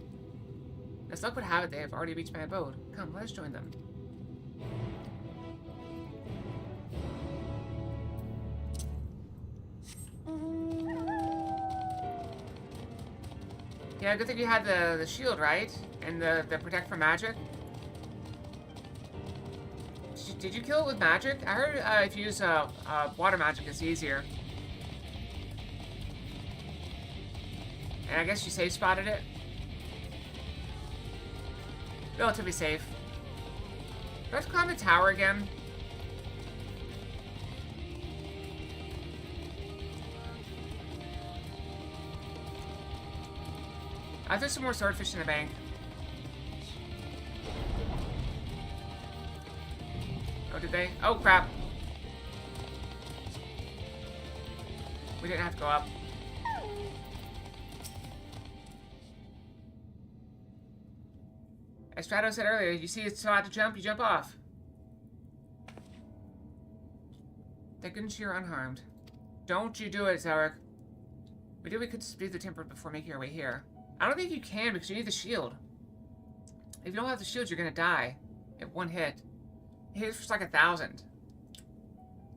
As luck would have it, they have already reached my abode. Come, let us join them. Yeah, good thing you had the shield, right? And the protect from magic. Did you kill it with magic? I heard if you use water magic, it's easier. And I guess you safe spotted it. Relatively safe. Do I have to climb the tower again? I threw some more swordfish in the bank. Oh, did they? Oh, crap. We didn't have to go up. As Strato said earlier, you see it's hard to jump, you jump off. Thank goodness you're unharmed. Don't you do it, Zarek. We did we could speed the temper before making our way here. I don't think you can because you need the shield. If you don't have the shield, you're gonna die at one hit. It hits for like 1,000.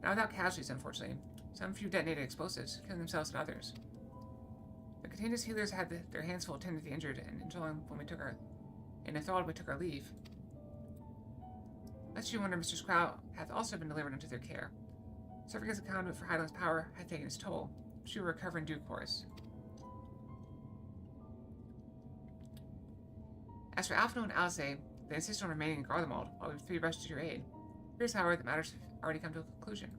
Not without casualties, unfortunately. Some few detonated explosives, killing themselves and others. The contagious healers had their hands full tending to the injured, and until when we took our, we took our leave. Lest you wonder, Mr. Sprout hath also been delivered into their care. Serving as a conduit for Highland's power hath taken its toll. She will recover in due course. As for Alphino and Alice, they insist on remaining in Garlemald while we three rush to your aid. Here's, however, the matters have already come to a conclusion.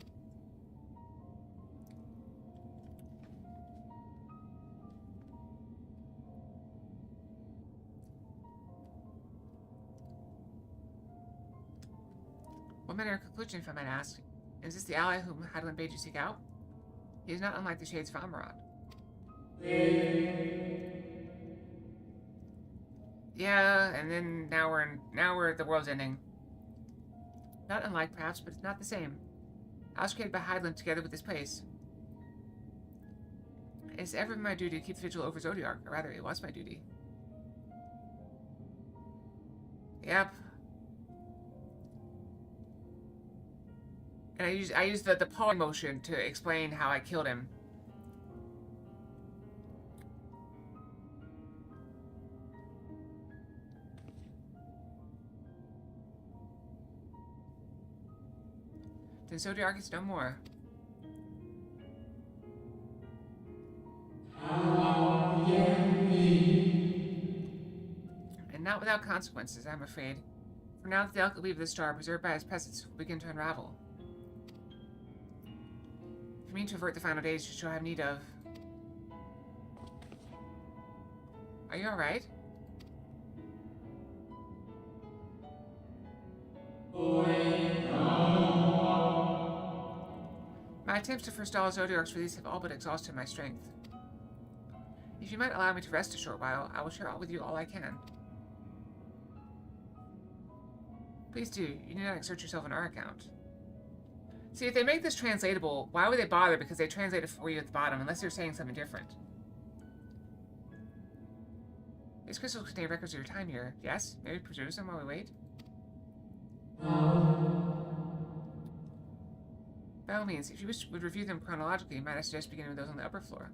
What manner of conclusion, if I might ask? Is this the ally whom Hadwin bade you seek out? He is not unlike the Shades of Amarant. Yeah, and then now we're the world's ending. Not unlike, perhaps, but it's not the same. I was created by Hydaelyn together with this place. It's ever been my duty to keep the vigil over Zodiark, or rather, it was my duty. Yep. And I used the pawing motion to explain how I killed him. Then Zodiark is no more. And not without consequences, I'm afraid. For now, the delicate weave of the star, preserved by his presence, will begin to unravel. For me to avert the final days, you shall have need of. Are you alright? My attempts to forestall Zodiark's release have all but exhausted my strength. If you might allow me to rest a short while, I will share with you all I can. Please do. You need not exert yourself on our account. See, if they make this translatable, why would they bother? Because they translate it for you at the bottom, unless they're saying something different. These crystals contain records of your time here. Yes? Maybe preserve them while we wait? By all means, if you wish would review them chronologically, might I suggest beginning with those on the upper floor?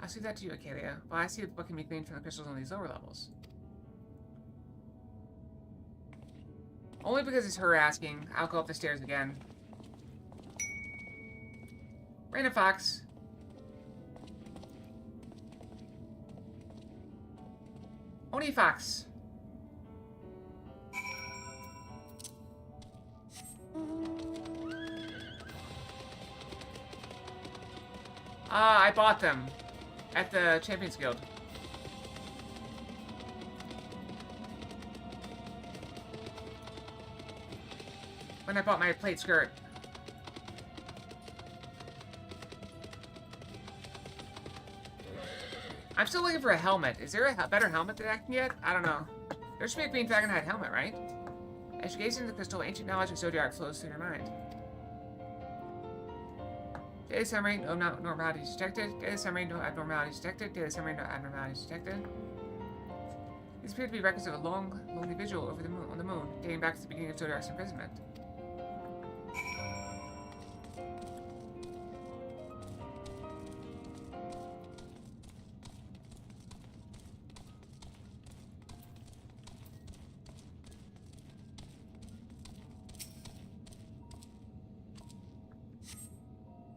I'll leave that to you, Acalia, while I see what can be gleaned from the crystals on these lower levels. Only because it's her asking, I'll go up the stairs again. Random Fox. Oni Fox. I bought them at the Champions Guild. When I bought my plate skirt. I'm still looking for a helmet. Is there a better helmet that I can get? I don't know. There should be a green dragonhide helmet, right? As you gaze into the crystal, ancient knowledge of Zodiark flows through your mind. Data summary, no abnormalities detected. Data summary, no abnormalities detected. Data summary, no abnormalities detected. These appear to be records of a long, lonely vigil over the moon, on the moon, dating back to the beginning of Zodiark's imprisonment.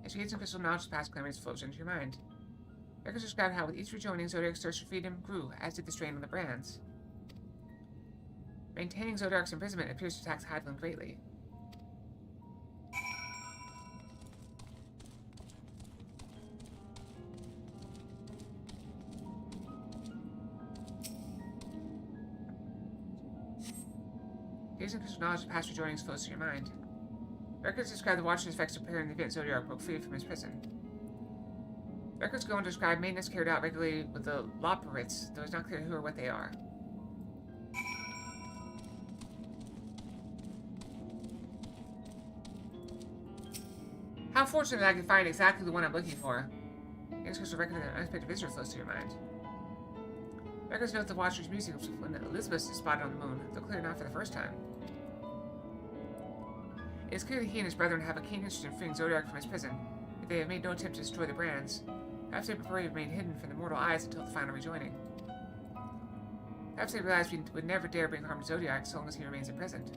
As you gain some crystal knowledge of past calamities flows into your mind. Records describe how with each rejoining, Zodiark's thirst for freedom grew, as did the strain on the brands. Maintaining Zodiark's imprisonment appears to tax Hydaelyn greatly. Gazing crystal knowledge of past rejoinings flows to your mind. Records describe the Watcher's effects of prayer in the event Zodiark broke free from his prison. Records go on to describe maintenance carried out regularly with the Loporits, though it's not clear who or what they are. How fortunate that I can find exactly the one I'm looking for. Games crystal record that an unexpected visitor flows to your mind. Records note the Watcher's music when Elizabeth is spotted on the moon, though clearly not for the first time. It is clear that he and his brethren have a keen interest in freeing Zodiark from his prison, yet they have made no attempt to destroy the brands. Perhaps they prefer to remain hidden from the mortal eyes until the final rejoining. Perhaps they realize we would never dare bring harm to Zodiark so long as he remains imprisoned.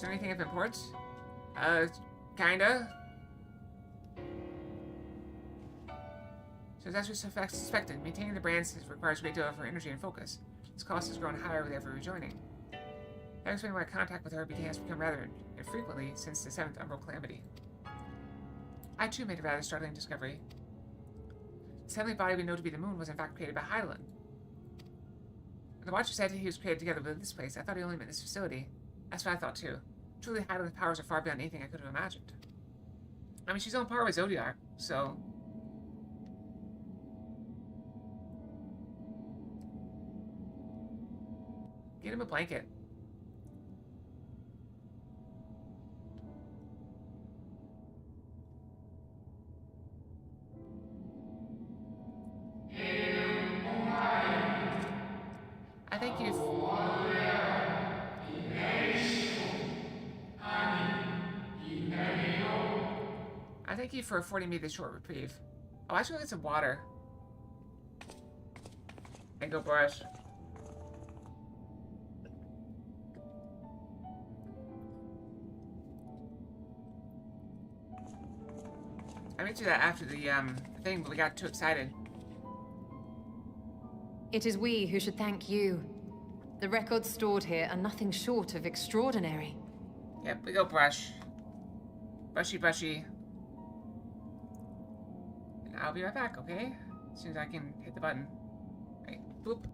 there anything of importance? Kinda. So that's what suspected. Maintaining the brands requires a great deal of her energy and focus. This cost has grown higher with every rejoining. That explains why contact with her has become rather infrequently since the 7th Umbral Calamity. I too made a rather startling discovery. The heavenly body we know to be the moon was in fact created by Hylan. The Watcher said he was created together with this place. I thought he only meant this facility. That's what I thought too. Truly, Hylan's powers are far beyond anything I could have imagined. I mean, she's on par with Zodiac, so... Get him a blanket. I thank you. I thank you for affording me this short reprieve. Oh, I should get some water. And go brush. I meant to do that after the thing, but we got too excited. It is we who should thank you. The records stored here are nothing short of extraordinary. Yep, we go brush. Brushy, brushy. And I'll be right back, okay? As soon as I can hit the button. Right, boop.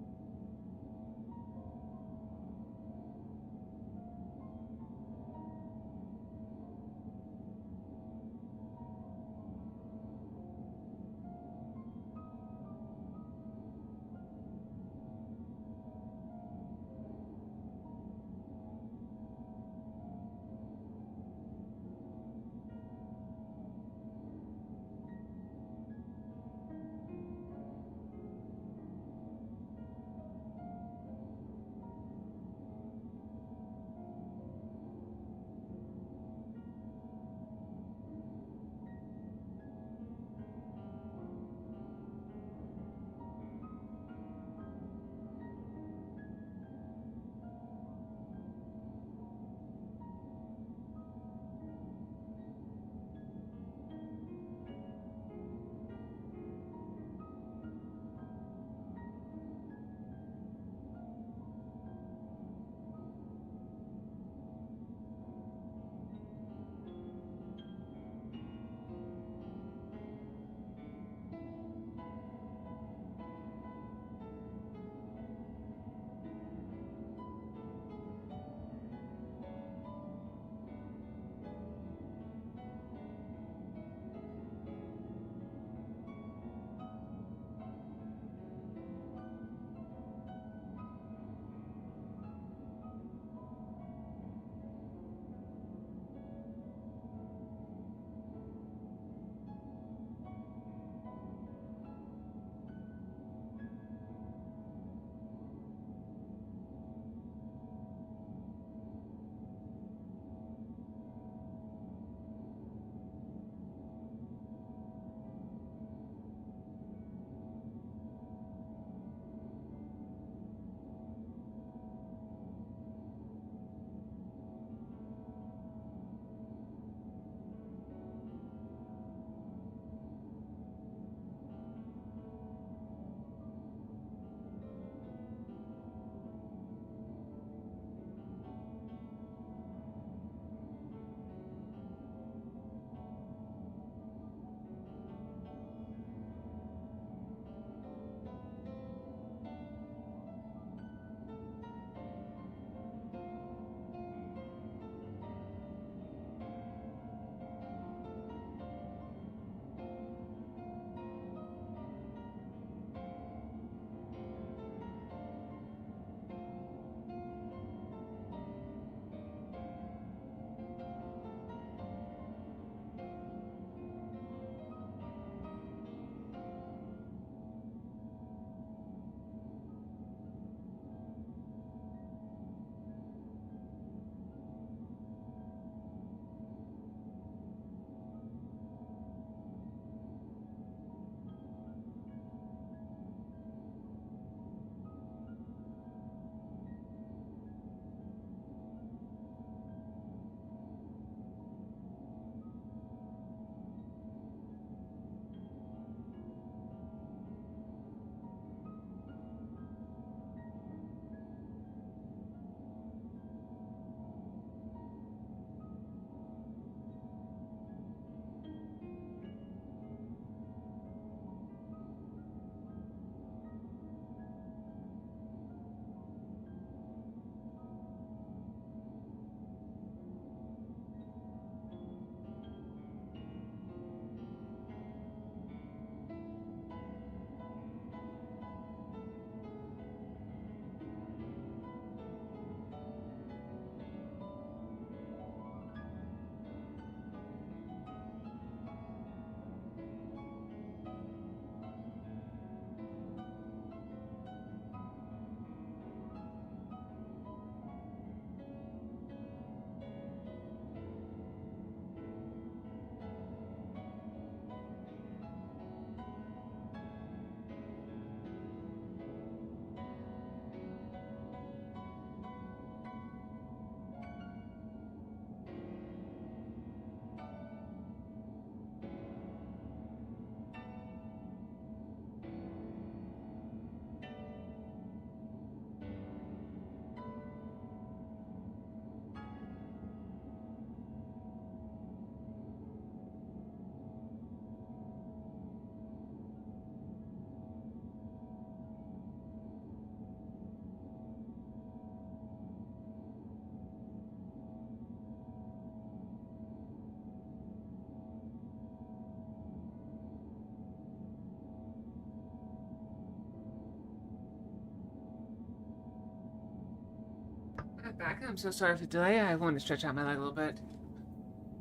Back. I'm so sorry for the delay. I wanted to stretch out my leg a little bit.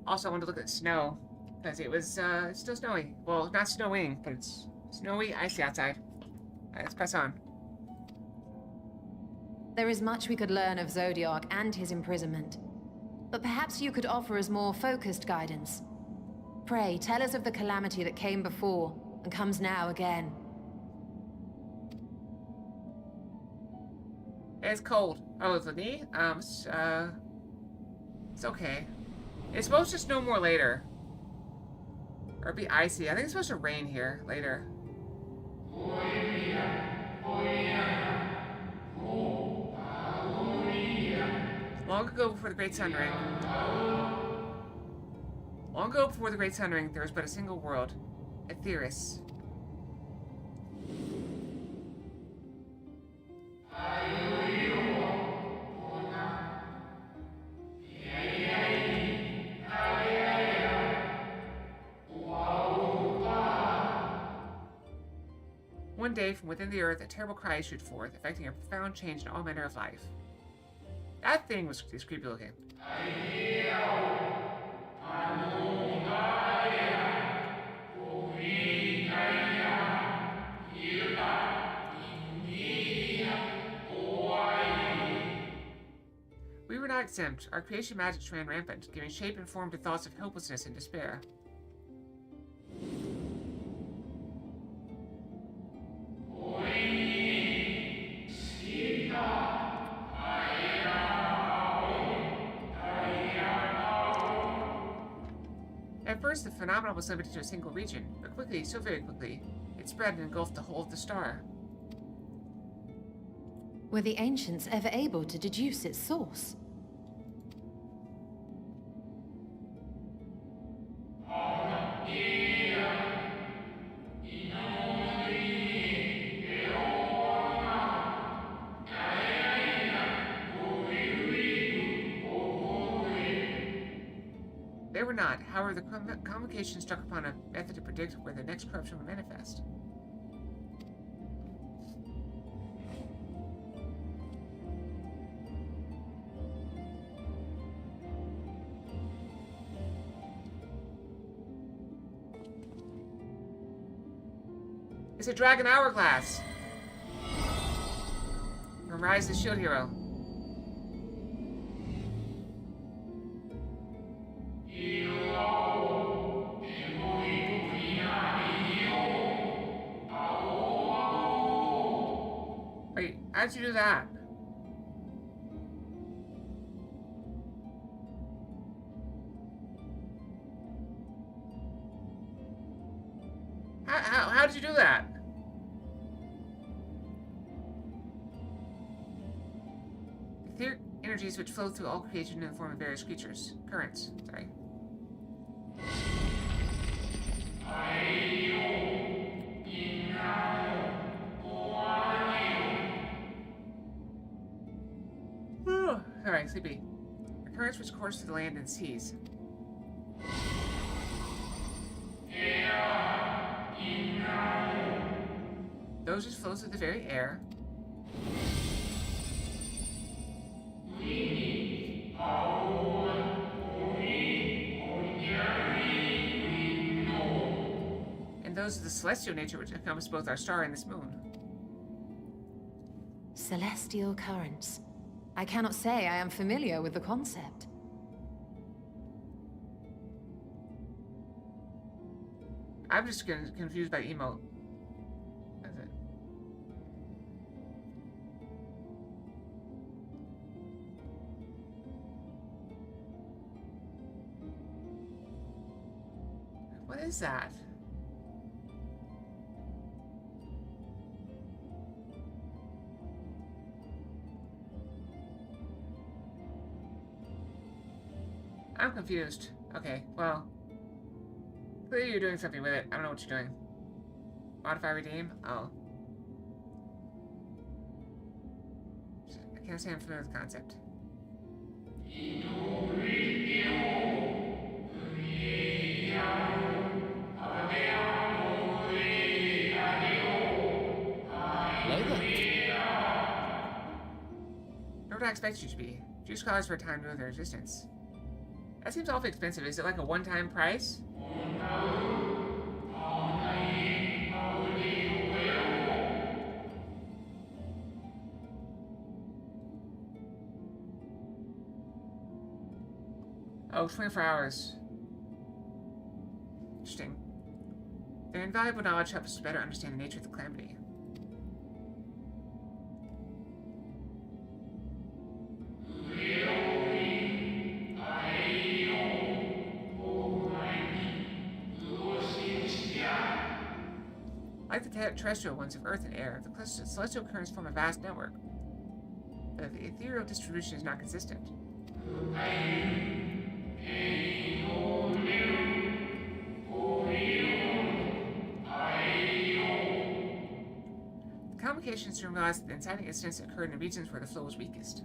Also, I wanted to look at the snow because it was it's still snowy. Well, not snowing, but it's snowy, icy outside. Let's press on. There is much we could learn of Zodiac and his imprisonment, but perhaps you could offer us more focused guidance. Pray, tell us of the calamity that came before and comes now again. It's cold. Oh, the knee? It's okay. It's supposed to snow more later. Or be icy. I think it's supposed to rain here later. Long ago before the Great Sundering. Long ago before the Great Sundering, there was but a single world. Etheris. One day, from within the earth, a terrible cry issued forth, effecting a profound change in all manner of life. That thing was creepy looking. We were not exempt. Our creation magic ran rampant, giving shape and form to thoughts of helplessness and despair. At first, the phenomenon was limited to a single region, but quickly, so very quickly, it spread and engulfed the whole of the star. Were the ancients ever able to deduce its source? They were not. However, the convocation struck upon a method to predict where the next corruption would manifest. It's a dragon hourglass! From Rise of the Shield Hero. Wait, how'd you do that? How did you do that? Etheric energies which flow through all creation in the form of various creatures. Currents, sorry. Sorry, sleepy. The currents which course through the land and seas. Those which flow through the very air. And those of the celestial nature which encompass both our star and this moon. Celestial currents. I cannot say I am familiar with the concept. I'm just confused by emote. That's it. What is that? I'm confused. Okay, well. Clearly you're doing something with it. I don't know what you're doing. Modify redeem? Oh. I can't say I'm familiar with the concept. Hello there. Where would I expect you to be? Jewish scholars for a time knew of their existence. That seems awfully expensive. Is it like a one-time price? Oh, 24 hours. Interesting. Their invaluable knowledge helps us better understand the nature of the calamity. Like the terrestrial ones of Earth and air, the celestial currents form a vast network. But the ethereal distribution is not consistent. The complications soon realized that the inciting incidents occurred in regions where the flow was weakest.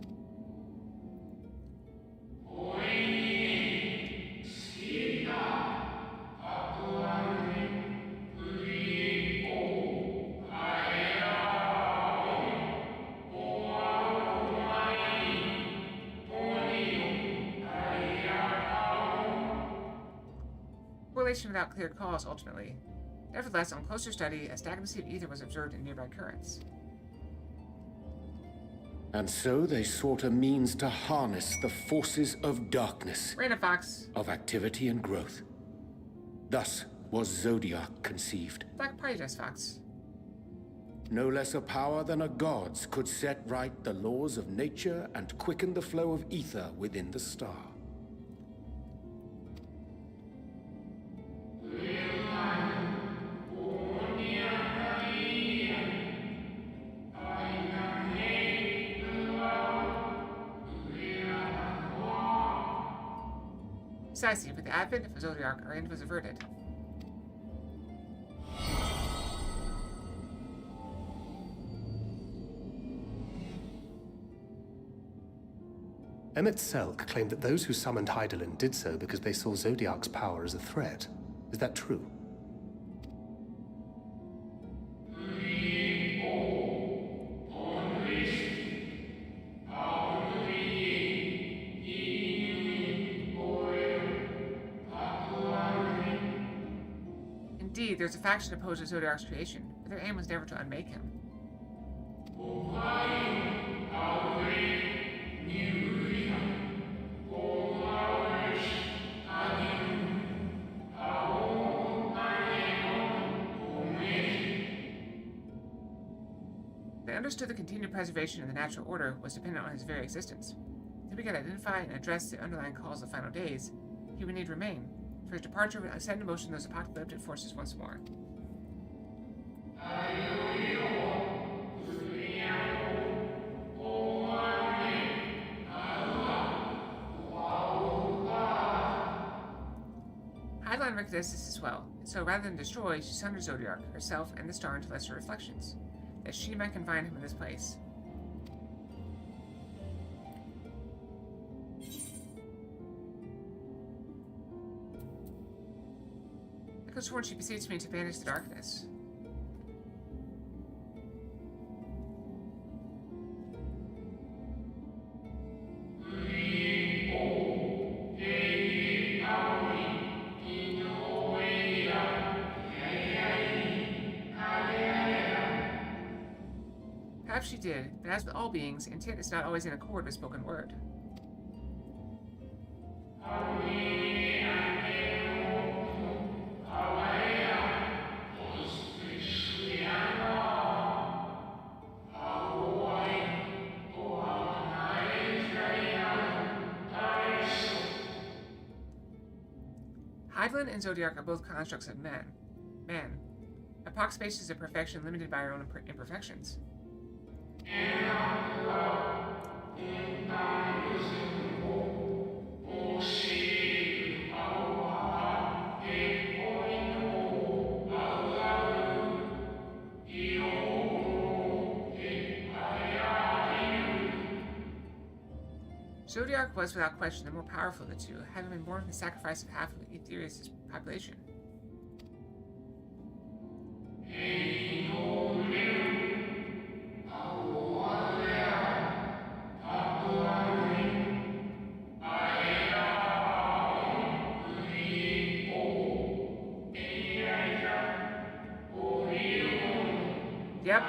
Correlation without clear cause, ultimately. Nevertheless, on closer study, a stagnancy of ether was observed in nearby currents. And so they sought a means to harness the forces of darkness, Random Fox. of activity and growth. Thus was Zodiac conceived. Black Party Dress Fox. No less a power than a god's could set right the laws of nature and quicken the flow of ether within the star. Precisely, with the advent of Zodiac, our end was averted. Emmett Selk claimed that those who summoned Hydaelyn did so because they saw Zodiac's power as a threat. Is that true? Indeed, there's a faction opposed to Zodiac's creation, but their aim was never to unmake him. They understood the continued preservation of the natural order was dependent on his very existence. If he could identify and address the underlying cause of the final days, he would need to remain. For his departure would set in motion those apocalyptic forces once more. Hydaelyn recognized this as well, and so rather than destroy, she sundered Zodiac, herself, and the star into lesser reflections, that she might confine him in this place. I could have sworn she beseeched me to banish the darkness. Perhaps she did, but as with all beings, intent is not always in accord with spoken word. Hydaelyn and Zodiac are both constructs of man. Epoch space is a perfection limited by our own imperfections. Zodiac was without question the more powerful of the two, having been born from the sacrifice of half of Etherius' population. Yep.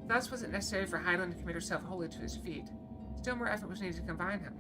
Thus wasn't necessary for Hydaelyn to commit herself wholly to his defeat. Still more effort was needed to combine him.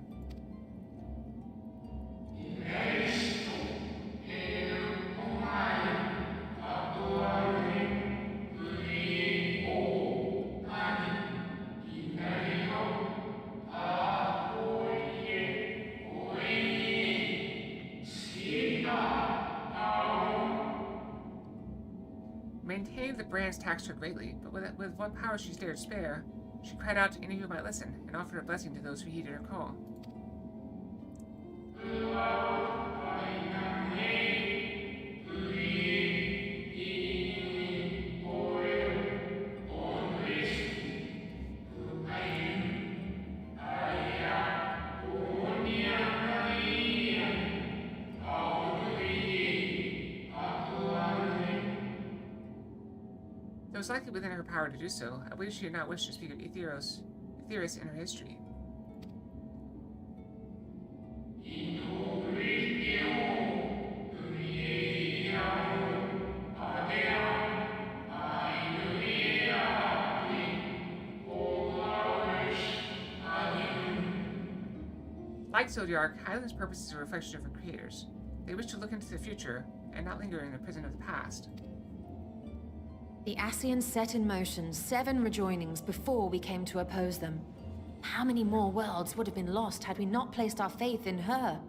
Maintaining the brands taxed her greatly, but with what power she dared spare, she cried out to any who might listen, and offered a blessing to those who heeded her call. Though it was likely within her power to do so, I believe she did not wish to speak of Aetheros in her history. Like Zodiark, Hydaelyn's purpose is a reflection of her creators. They wish to look into the future, and not linger in the prison of the past. The Ascians set in motion 7 rejoinings before we came to oppose them. How many more worlds would have been lost had we not placed our faith in her?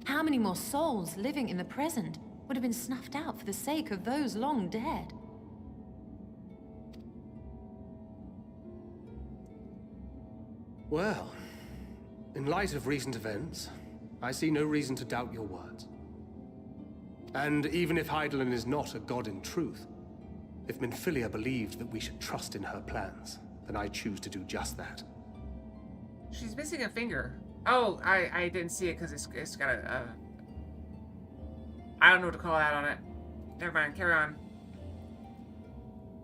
How many more souls living in the present would have been snuffed out for the sake of those long dead? Well, in light of recent events, I see no reason to doubt your words. And even if Hydaelyn is not a god in truth, if Minfilia believed that we should trust in her plans, then I choose to do just that. She's missing a finger. Oh, I didn't see it because it's got a... I don't know what to call that on it. Never mind, carry on.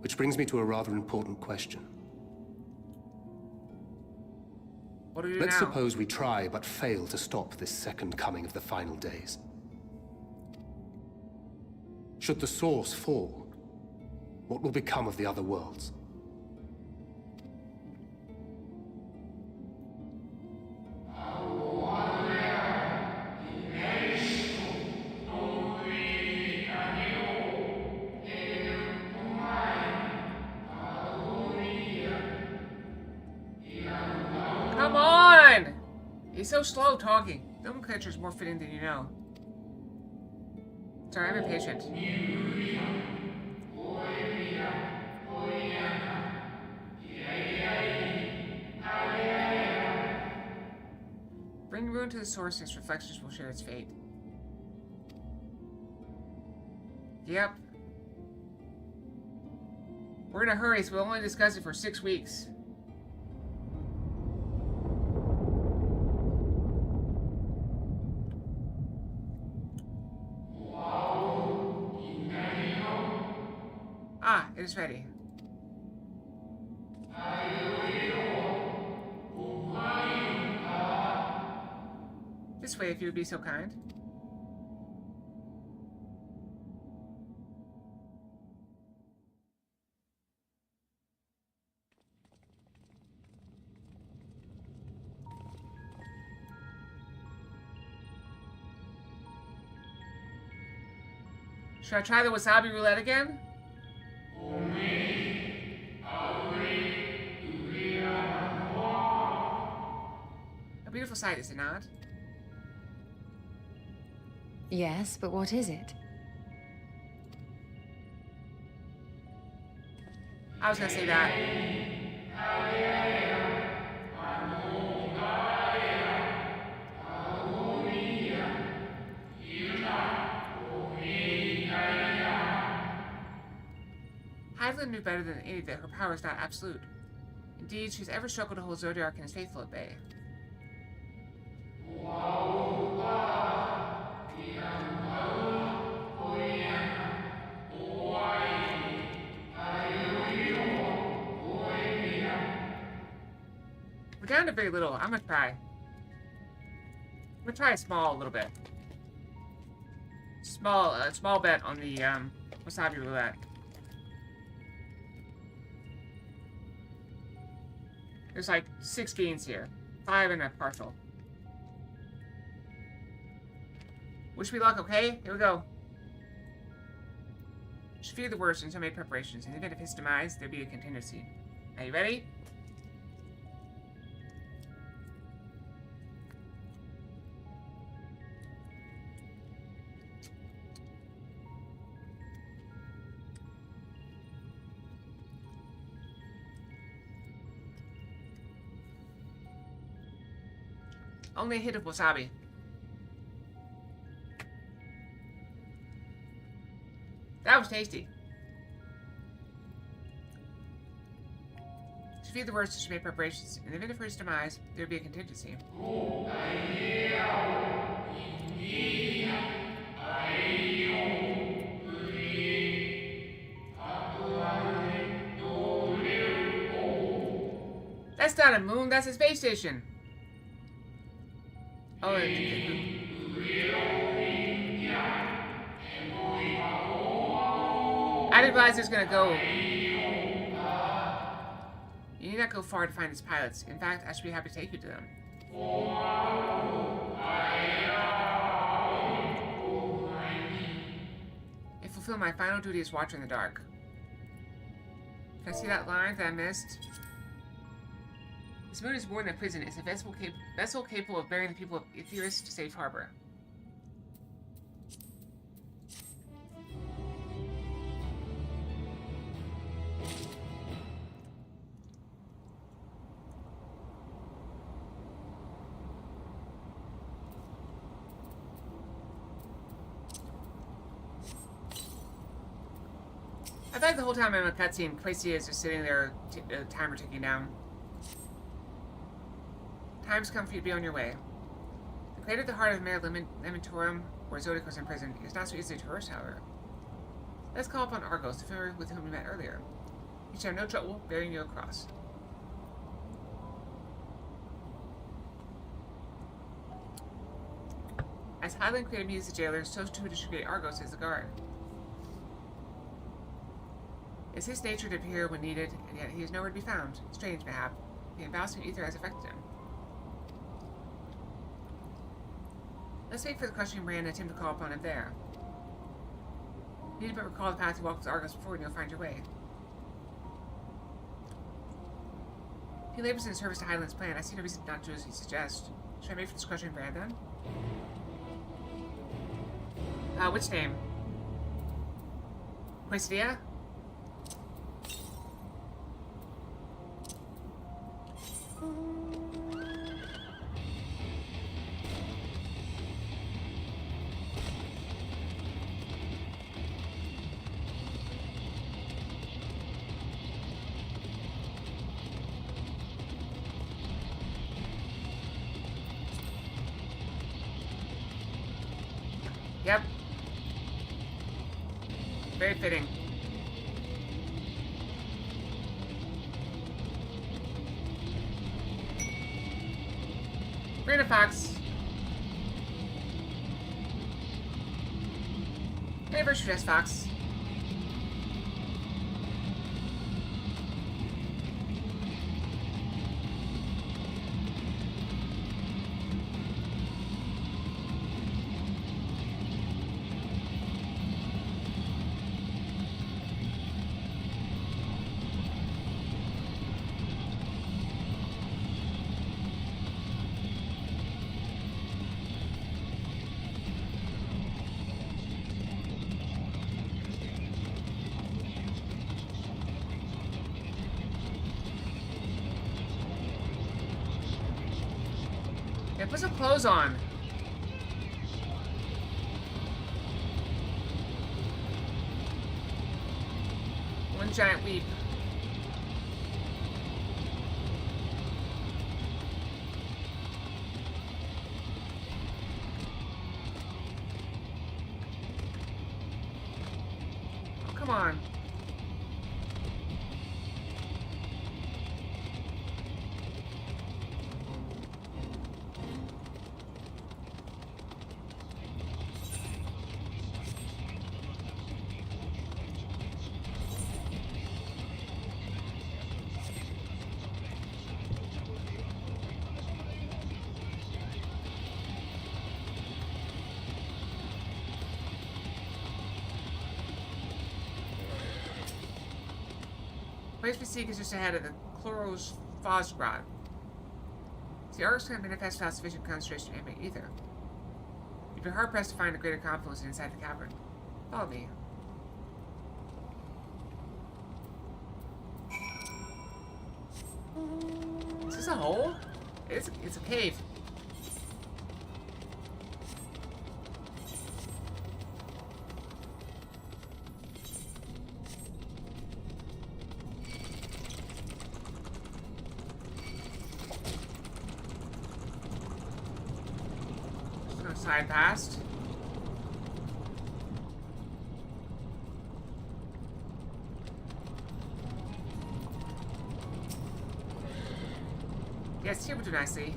Which brings me to a rather important question. What do we do Let's now? suppose we try but fail to stop this second coming of the final days. Should the source fall, what will become of the other worlds? Come on! He's so slow talking. Nomenclature is more fitting than you know. Sorry, I'm impatient. Bring ruin to the source, its reflections will share its fate. Yep. We're in a hurry, so we'll only discuss it for 6 weeks. Ah, it is ready. This way, if you would be so kind. Should I try the wasabi roulette again? A beautiful sight, is it not? Yes, but what is it? I was gonna say that. Hydaelyn knew better than any that her power is not absolute. Indeed, she's ever struggled to hold Zodiark and his faithful at bay. We're down to very little. I'm gonna try. I'm gonna try a little bit. Small bet on the Wasabi roulette. There's like 6 beans here. 5 and a partial. Wish me luck, okay? Here we go. Should fear the worst and so make preparations. In the event of his demise, there'd be a contingency. Are you ready? Only a hit of wasabi. That was tasty. To fear the worst, should make preparations. In the event of his demise, there would be a contingency. That's not a moon, that's a space station. Oh, I didn't realize it was gonna go. You need not go far to find its pilots. In fact, I should be happy to take you to them. I fulfill my final duty as Watcher in the Dark. Can I see that line that I missed? This moon is more than a prison. It's a vessel capable of bearing the people of Aetheris to safe harbor. I thought the whole time I'm in a cutscene, Quasi is just sitting there, timer ticking down. Time's come for you to be on your way. The crater at the heart of Mare Lamentorum, where Zodiac was imprisoned, is not so easily traversed, however. Let's call upon Argos, the familiar with whom we met earlier. He should have no trouble bearing you across. As Highland created me as the jailer, so too to create Argos as the guard. It's his nature to appear when needed, and yet he is nowhere to be found. Strange, mayhap. The embousing ether has affected him. Let's wait for the crushing brand and attempt to call upon him there. You need but recall the path you walked with Argos before and you'll find your way. He labors in service to Highland's plan. I see no reason not to do as he suggests. Should I wait for this crushing brand then? Which name? Questidia? Yep. Very fitting. Rena Fox. Anniversary dress, Fox. Yeah, put some clothes on. One giant leap. Oh, come on. Place Mystique is just ahead of the Chloros Phosgrod. The Argus can manifest without sufficient concentration of ambient ether. You'd be hard-pressed to find a greater confluence inside the cavern. Follow me. Is this a hole? It's a cave. Just gonna slide past. Yes, here would do nicely.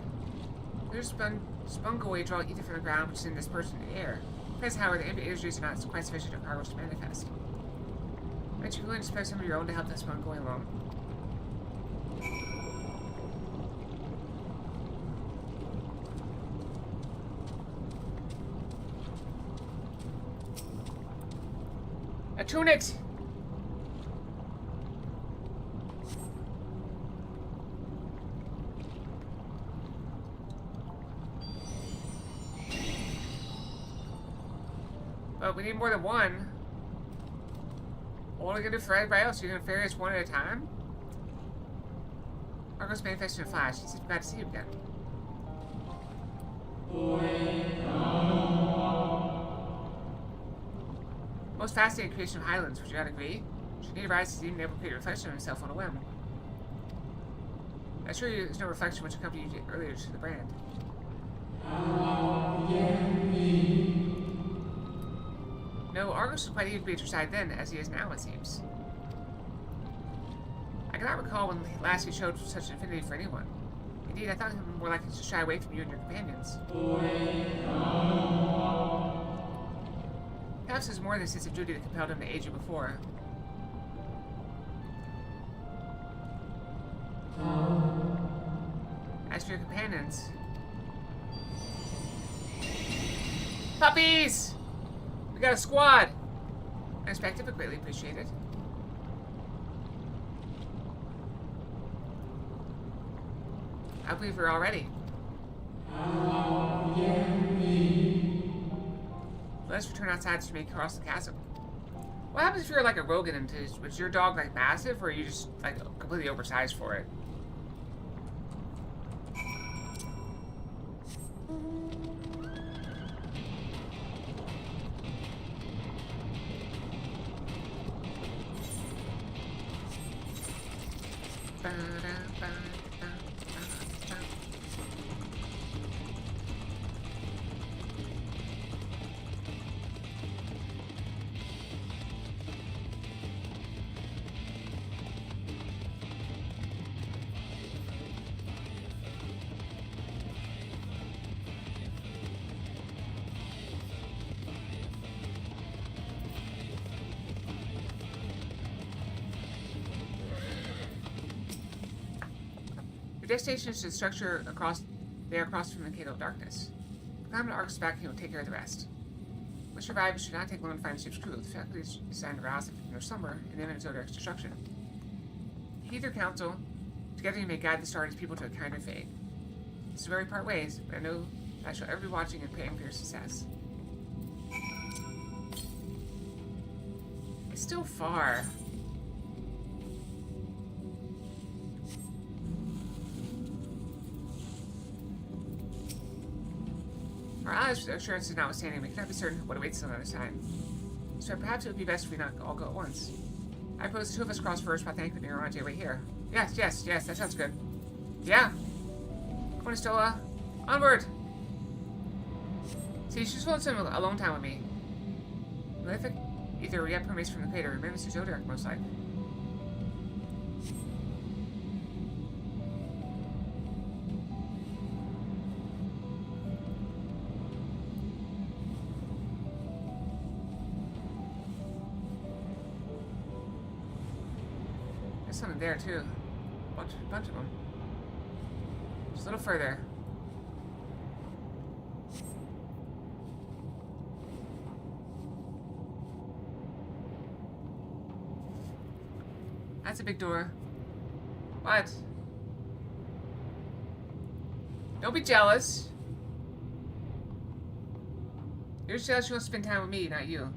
There's spunk away, draw ether from the ground, which is in this person in the air. Because, however, the ambient energies are not quite sufficient for cargoes to manifest. Aren't you willing to spare some of your own to help that spunk going along? Attune it! But we need more than one. What are we gonna do for everybody else? You're gonna ferry us one at a time? Argo's manifesting in a flash. It's bad to see you again. Most fascinating creation of Highlands, would you not agree? She need rise is even able to create a reflection of himself on a whim. I assure you there's no reflection which accompanied you earlier to the brand. No, Argos was quite eager to be at your side then, as he is now, it seems. I cannot recall when last he showed such an affinity for anyone. Indeed, I thought him more likely to shy away from you and your companions. Perhaps it was more than a sense of duty that compelled him to aid you before. As for your companions... Puppies! We got a squad! Unexpected, but greatly appreciated. I believe we're all ready. Let's return outside to make across the chasm. What happens if you're like a rogue and was your dog like massive, or are you just like completely oversized for it? Your destination is the structure across from the Cave of Darkness. Climb to Argus back and he will take care of the rest. Once you arrive, it should not take long to find the ship's crew. The faculty is designed to rouse them from their slumber and imminent Zodiac's destruction. Heed their counsel. Together you may guide the star and his people to a kinder fate. This is where we part ways, but I know that I shall ever be watching and praying for your success. It's still far. Our allies' assurances notwithstanding, we cannot be certain what awaits us on the other side. So perhaps it would be best if we not all go at once. I propose the two of us cross first by thanking you're on your way here. Yes, that sounds good. Yeah. Come on, Estola. Onward! See, she's willing to spend a long time with me. Malefic either yet permeates from the crater, or maybe Mr. Zodiac, most likely. There's something there, too. Bunch of them. Just a little further. That's a big door. What? Don't be jealous. You're jealous she wants to spend time with me, not you.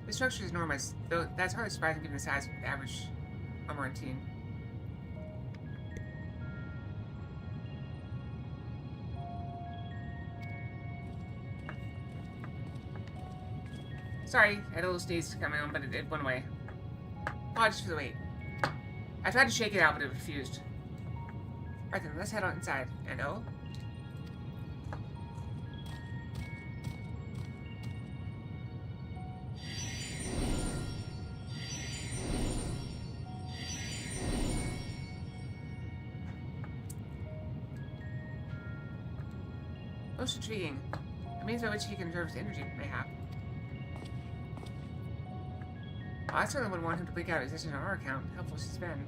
The structure is enormous, though that's hardly surprising given the size of the average armor team. Sorry, I had a little sneeze coming on, but it went away. Apologies for the wait. I tried to shake it out, but it refused. Alright then, let's head on inside. And oh? Most intriguing. A means by which he conserves energy, mayhap. Well, I certainly wouldn't want him to leak out existing on our account. Helpful as it's been.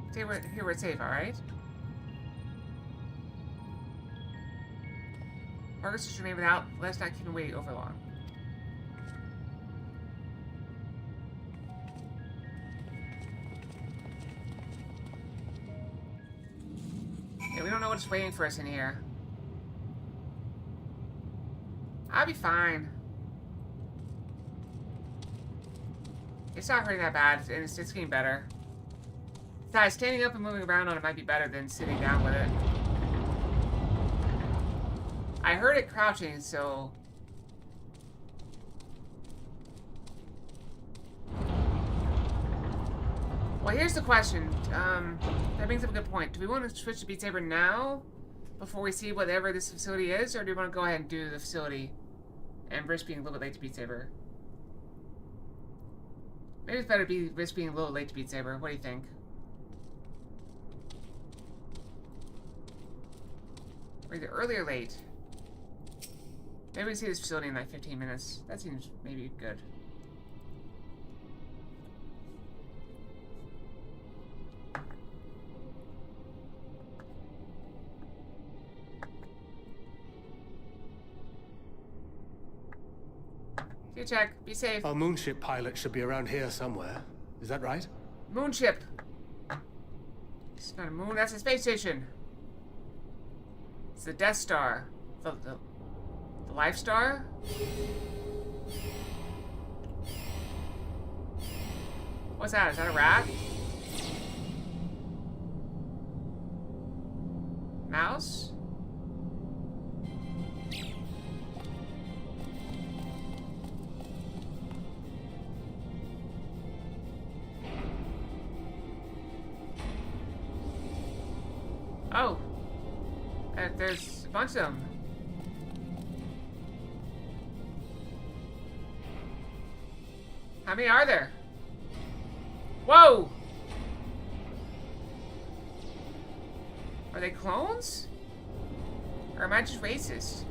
Stay here where it's safe, alright? Progress should remain without. Let's not keep him waiting over long. Yeah, we don't know what's waiting for us in here. I'll be fine. It's not hurting that bad, and it's getting better. Besides, standing up and moving around on it might be better than sitting down with it. I heard it crouching, so... Well, here's the question. That brings up a good point. Do we want to switch to Beat Saber now? Before we see whatever this facility is? Or do we want to go ahead and do the facility and risk being a little bit late to Beat Saber? Maybe it's better to risk being a little late to Beat Saber. What do you think? Or either early or late. Maybe we can see this facility in like 15 minutes. That seems maybe good. See you, check. Be safe. Our moonship pilot should be around here somewhere. Is that right? Moonship. It's not a moon, that's a space station. It's the Death Star. The Life Star? What's that? Is that a rat? Mouse? Oh. There's a bunch of them. How many are there? Whoa! Are they clones? Or am I just racist?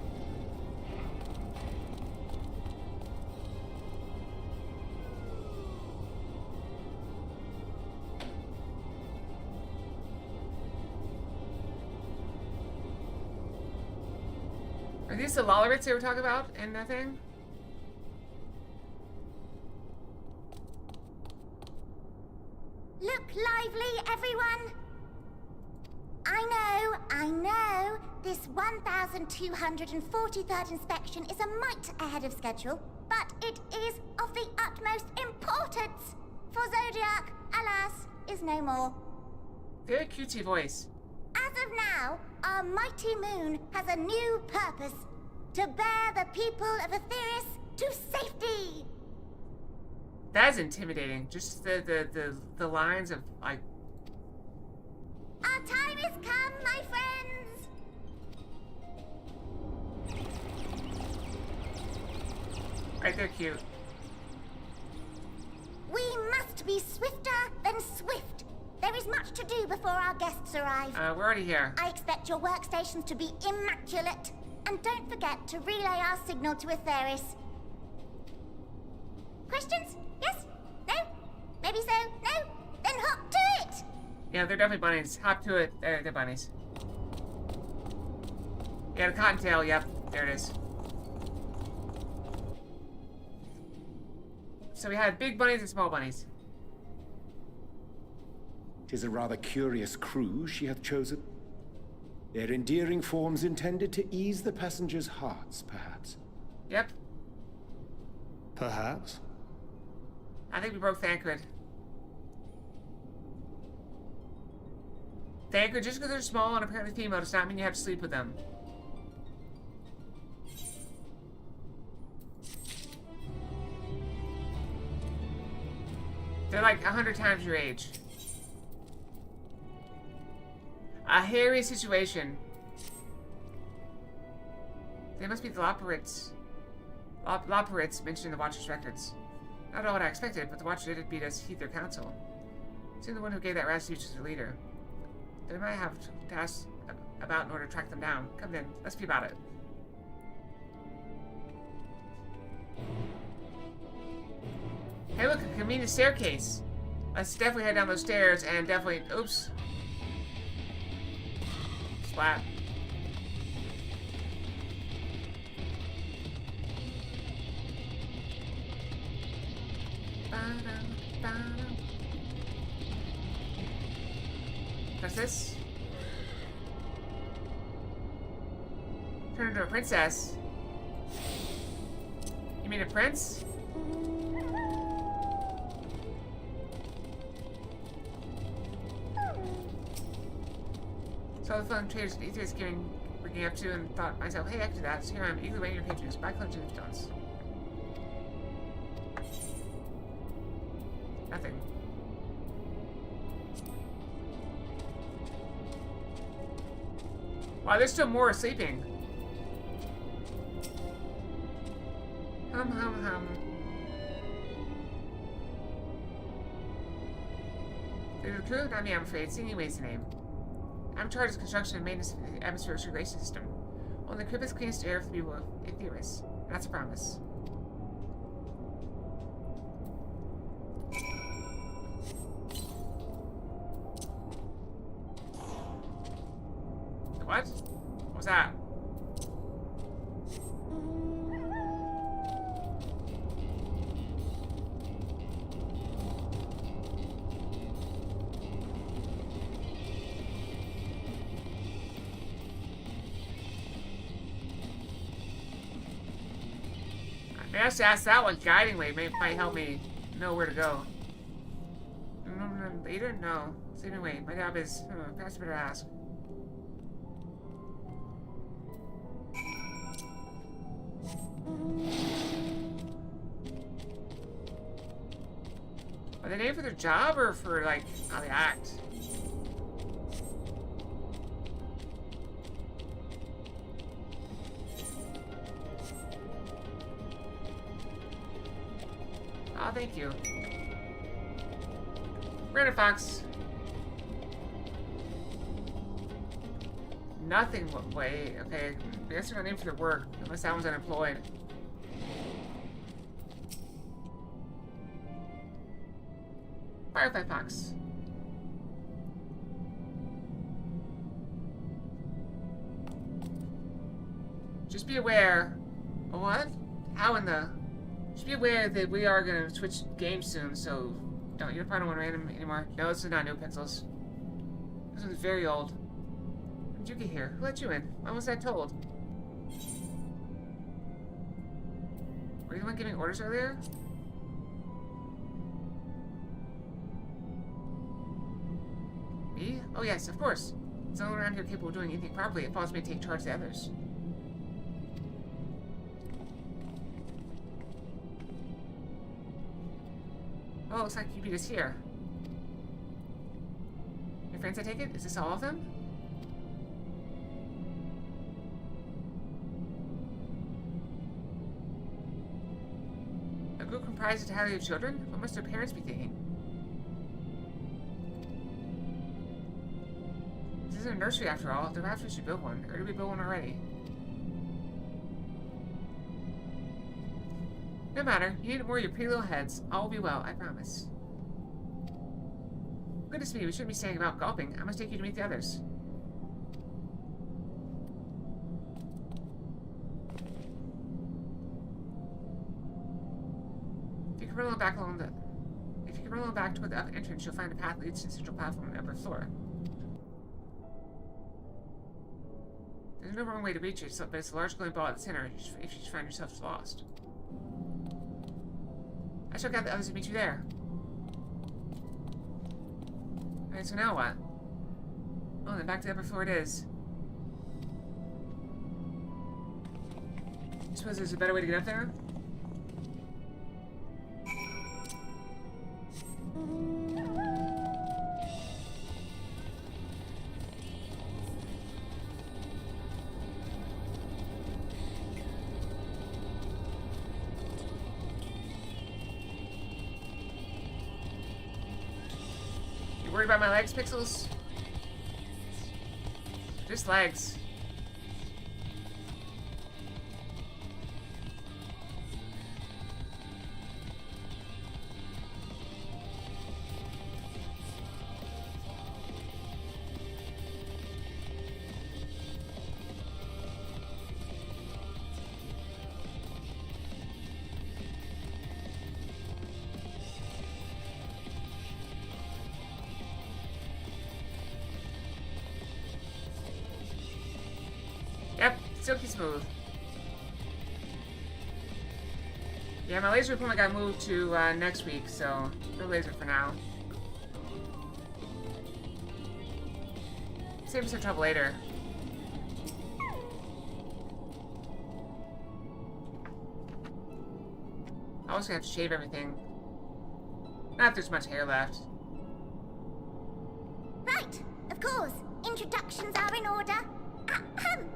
Are these the Lollarits they were talking about in that thing? Look lively, everyone! I know, this 1243rd inspection is a mite ahead of schedule, but it is of the utmost importance, for Zodiac, alas, is no more. Very cutesy voice. As of now, our mighty moon has a new purpose, to bear the people of Etheris to safety! That's intimidating. Just the lines of like. Our time has come, my friends! Right, they're cute. We must be swifter than swift. There is much to do before our guests arrive. We're already here. I expect your workstations to be immaculate. And don't forget to relay our signal to Etheris. Questions? Yes? No? Maybe so? No? Then hop to it! Yeah, they're definitely bunnies. Hop to it. They're bunnies. Yeah, the cottontail. Yep, there it is. So we had big bunnies and small bunnies. 'Tis a rather curious crew she hath chosen. Their endearing forms intended to ease the passengers' hearts, perhaps. Yep. Perhaps. I think we broke Thancred. Thancred, just because they're small and apparently female does not mean you have to sleep with them. They're like 100 times your age. A hairy situation. They must be the Loperites. Loperites mentioned in the Watcher's records. Not all what I expected, but the Watcher did beat us heed their counsel. Seemed the one who gave that rat speech to their leader. They might have to ask about in order to track them down. Come then, let's be about it. Hey look, a convenient staircase. Let's definitely head down those stairs and definitely... Oops. Splat. Press this. Turn into a princess. You mean a prince? Saw the fun traders and Aetherius bringing up to and thought myself, hey, I can do that. So here I am, eagerly waiting your patrons. Back on to the stones. Nothing. Wow, there's still more sleeping. Hum, hum, hum. There's a crew? Not me, I'm afraid. Singing Way's the name. I'm in charge of construction and maintenance of the atmospheric circulation system. Only the crypt is cleanest air for the people of Aetherius. That's a promise. What? What was that? I have to ask that one. Guiding way might help me know where to go. Later? No. Saving way. My job is... perhaps better ask. Are they named for their job or for, like, how they act? Oh, thank you. Random Fox. Nothing. Wait, okay. I guess they're not named for their work, unless that one's unemployed. Firefly Fox. Just be aware. What? How in the... Just be aware that we are going to switch games soon, so you probably don't want random anymore. No, this is not new Pixels. This one's very old. When did you get here? Who let you in? When was I told? Were you the one giving orders earlier? Me? Oh yes, of course. It's no one around here capable of doing anything properly. It falls me to take charge of the others. Oh, looks like you beat us here. Your friends, I take it? Is this all of them? A group comprised entirely of children? What must their parents be thinking? This isn't a nursery after all. Perhaps we should build one. Or did we build one already? No matter. You need to worry your pretty little heads. All will be well, I promise. Goodness me, we shouldn't be saying about gulping. I must take you to meet the others. If you can run back along the... If you can run back toward the upper entrance, you'll find a path leads to the central platform on the upper floor. There's no wrong way to reach it, but it's a large glowing ball at the center if you find yourself lost. I shall gather the others to meet you there. Alright, so now what? Oh, then back to the upper floor it is. I suppose there's a better way to get up there? Worried about my legs, Pixels? Just legs. Yep, silky smooth. Yeah, my laser appointment got moved to next week, so no laser for now. Save some trouble later. I was gonna have to shave everything. Not if there's much hair left. Right, of course. Introductions are in order. Ahem.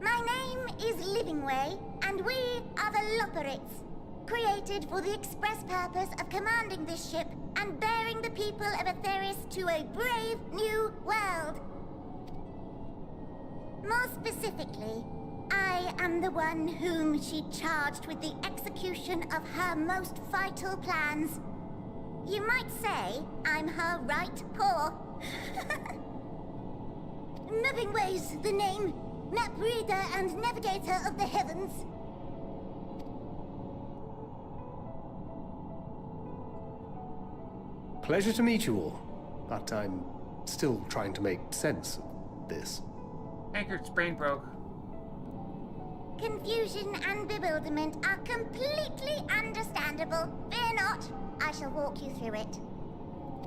My name is Livingway, and we are the Loperates, created for the express purpose of commanding this ship and bearing the people of Etheris to a brave new world. More specifically, I am the one whom she charged with the execution of her most vital plans. You might say I'm her right paw. Livingway's the name. Map reader and navigator of the heavens. Pleasure to meet you all, but I'm still trying to make sense of this. Anchor's brain broke. Confusion and bewilderment are completely understandable. Fear not, I shall walk you through it.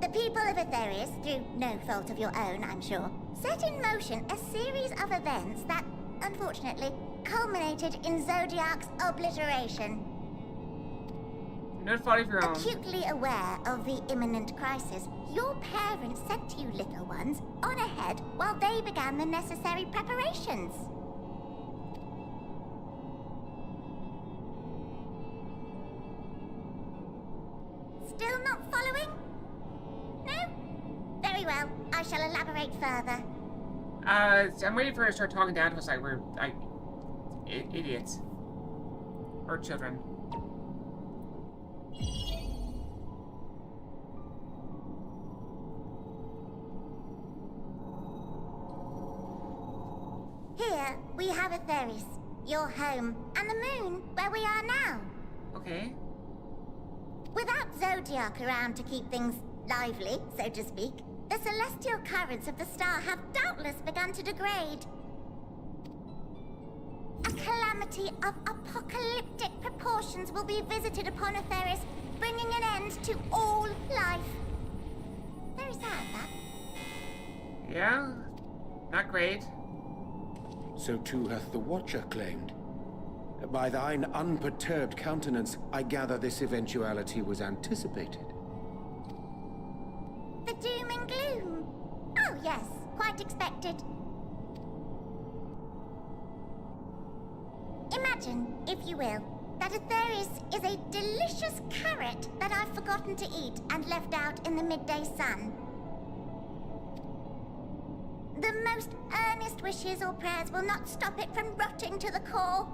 The people of Etheris, through no fault of your own, I'm sure, set in motion a series of events that, unfortunately, culminated in Zodiac's obliteration. No fault of your own. Acutely aware of the imminent crisis, your parents sent you little ones on ahead while they began the necessary preparations. Still not following? No? Very well, I shall elaborate further. I'm waiting for her to start talking down to us like we're, like, idiots. Or children. Here, we have Etheris, your home, and the moon, where we are now. Okay. Without Zodiac around to keep things lively, so to speak, the celestial currents of the star have doubtless begun to degrade. A calamity of apocalyptic proportions will be visited upon Etheris, bringing an end to all life. Very sad, that. Yeah? Not great. So too hath the Watcher claimed. By thine unperturbed countenance, I gather this eventuality was anticipated. The doom and gloom. Oh yes, quite expected. Imagine, if you will, that Etheris is a delicious carrot that I've forgotten to eat and left out in the midday sun. The most earnest wishes or prayers will not stop it from rotting to the core.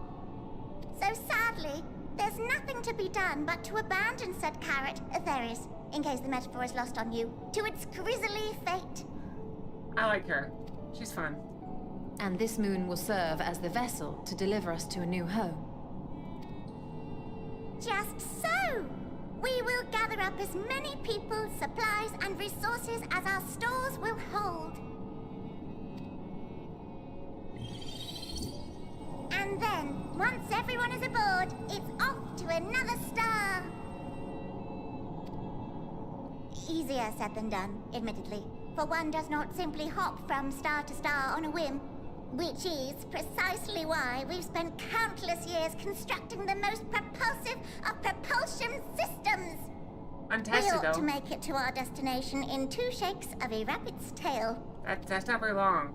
So sadly, there's nothing to be done but to abandon said carrot, Etheris, in case the metaphor is lost on you, to its grisly fate. I like her. She's fun. And this moon will serve as the vessel to deliver us to a new home. Just so! We will gather up as many people, supplies, and resources as our stores will hold. And then, once everyone is aboard, it's off to another star. Easier said than done, admittedly, for one does not simply hop from star to star on a whim. Which is precisely why we've spent countless years constructing the most propulsive of propulsion systems. Untested, We ought though. to make it to our destination in 2 shakes of a rabbit's tail. That's not very long.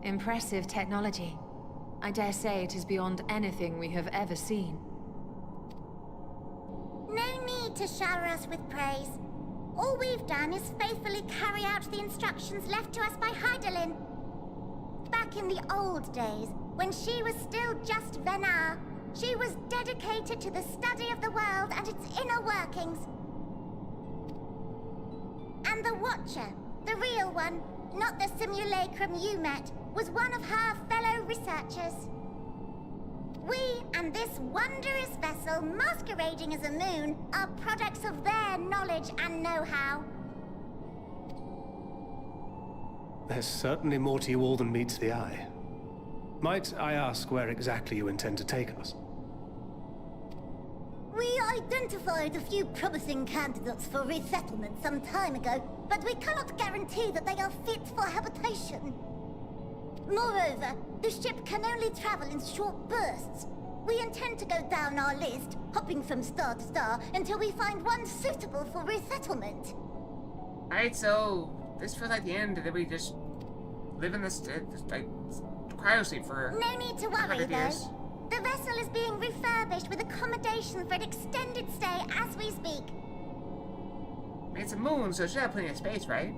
Impressive technology. I dare say it is beyond anything we have ever seen. No need to shower us with praise. All we've done is faithfully carry out the instructions left to us by Hydaelyn. Back in the old days, when she was still just Venar, she was dedicated to the study of the world and its inner workings. And the Watcher, the real one, not the simulacrum you met, was one of her fellow researchers. We and this wondrous vessel masquerading as a moon are products of their knowledge and know-how. There's certainly more to you all than meets the eye. Might I ask where exactly you intend to take us? We identified a few promising candidates for resettlement some time ago, but we cannot guarantee that they are fit for habitation. Moreover, the ship can only travel in short bursts. We intend to go down our list, hopping from star to star, until we find one suitable for resettlement. Alright, so this feels like the end, that we just live in this like cryosleep for No need to worry, 100 years. though. The vessel is being refurbished with accommodation for an extended stay as we speak. I mean, it's a moon, so it should have plenty of space, right?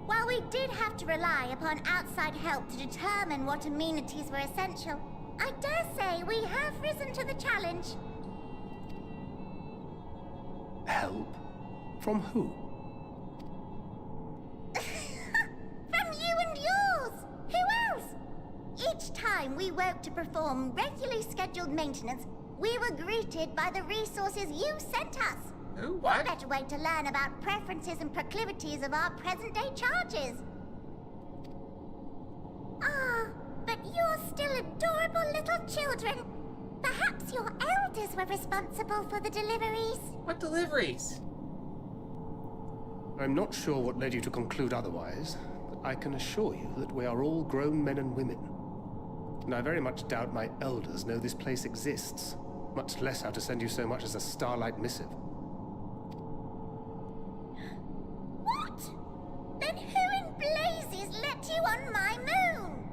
While we did have to rely upon outside help to determine what amenities were essential, I dare say we have risen to the challenge. Help? From who? From you and yours! Who else? Each time we woke to perform regularly scheduled maintenance, we were greeted by the resources you sent us. Who? What What? better way to learn about preferences and proclivities of our present-day charges? Ah, but you're still adorable little children. Perhaps your elders were responsible for the deliveries. What deliveries? I'm not sure what led you to conclude otherwise, but I can assure you that we are all grown men and women. And I very much doubt my elders know this place exists, much less how to send you so much as a starlight missive. What? Then who in blazes let you on my moon?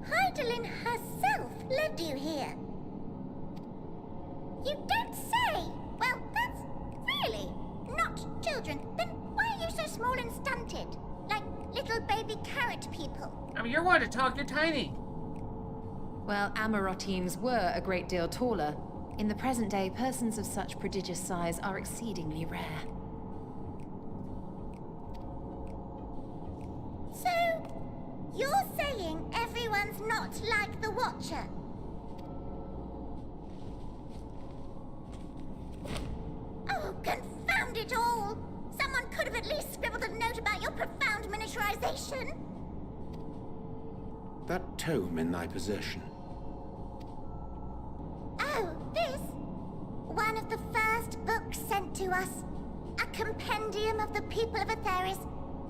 Hydaelyn herself led you here. You don't say! Well, that's really not children. Then why are you so small and stunted? Like little baby carrot people. I mean, you're one to talk, you're tiny. Well, Amarotines were a great deal taller. In the present day, persons of such prodigious size are exceedingly rare. So, you're saying everyone's not like the Watcher? Oh, confound it all! Someone could have at least scribbled a note about your profound miniaturization. That tome in thy possession. Oh, this? One of the first books sent to us. A compendium of the people of Aetheris,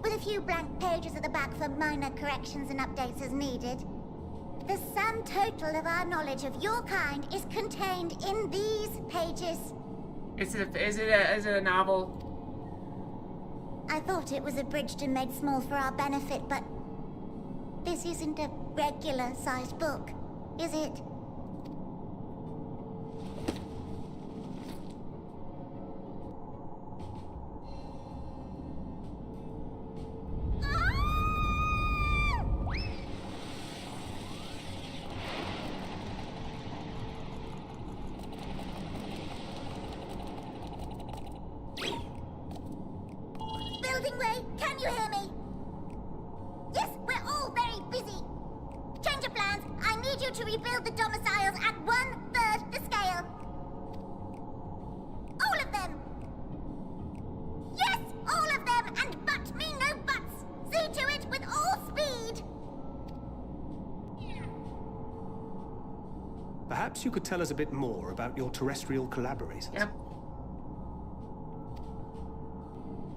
with a few blank pages at the back for minor corrections and updates as needed. The sum total of our knowledge of your kind is contained in these pages. Is it a novel? I thought it was abridged and made small for our benefit, but this isn't a regular-sized book, is it? Ah! Anyway, can you hear me? Yes, we're all very busy. Change of plans. I need you to rebuild the domiciles at 1/3 the scale. All of them. Yes, all of them, and but me no buts. See to it with all speed. Perhaps you could tell us a bit more about your terrestrial collaborators. Yep.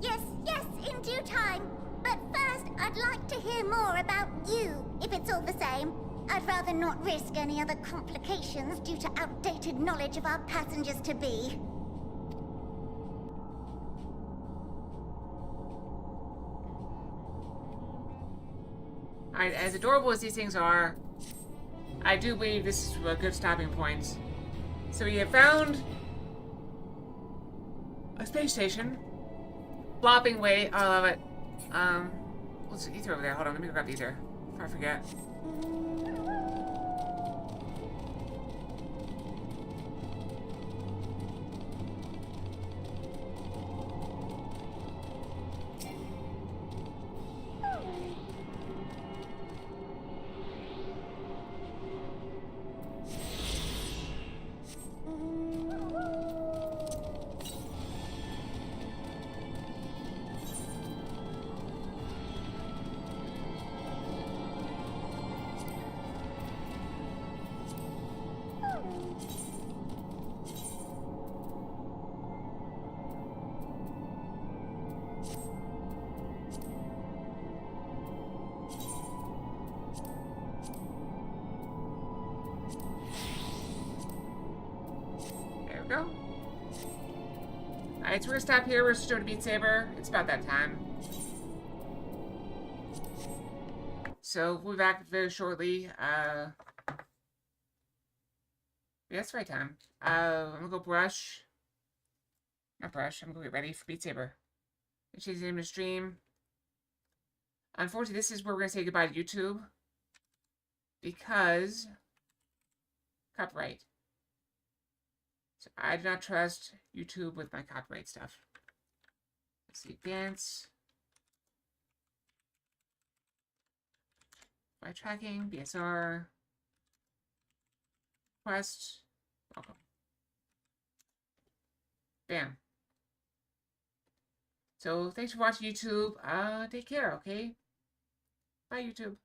Yes, in due time. But first, I'd like to hear more about you, if it's all the same. I'd rather not risk any other complications due to outdated knowledge of our passengers-to-be. Alright, as adorable as these things are, I do believe this is a good stopping point. So we have found a space station. Flopping away. I love it. What's the ether over there? Hold on, let me grab the ether before I forget. Go. Alright, so we're gonna stop here. We're just doing a Beat Saber. It's about that time. So we'll be back very shortly. Yeah, it's the right time. I'm gonna go brush. Not brush. I'm gonna get ready for Beat Saber. Change the name of the stream. Unfortunately, this is where we're gonna say goodbye to YouTube because copyright. So I do not trust YouTube with my copyright stuff. Let's see, dance. By tracking, BSR. Quest. Welcome. Bam. So thanks for watching YouTube. Take care, okay? Bye, YouTube.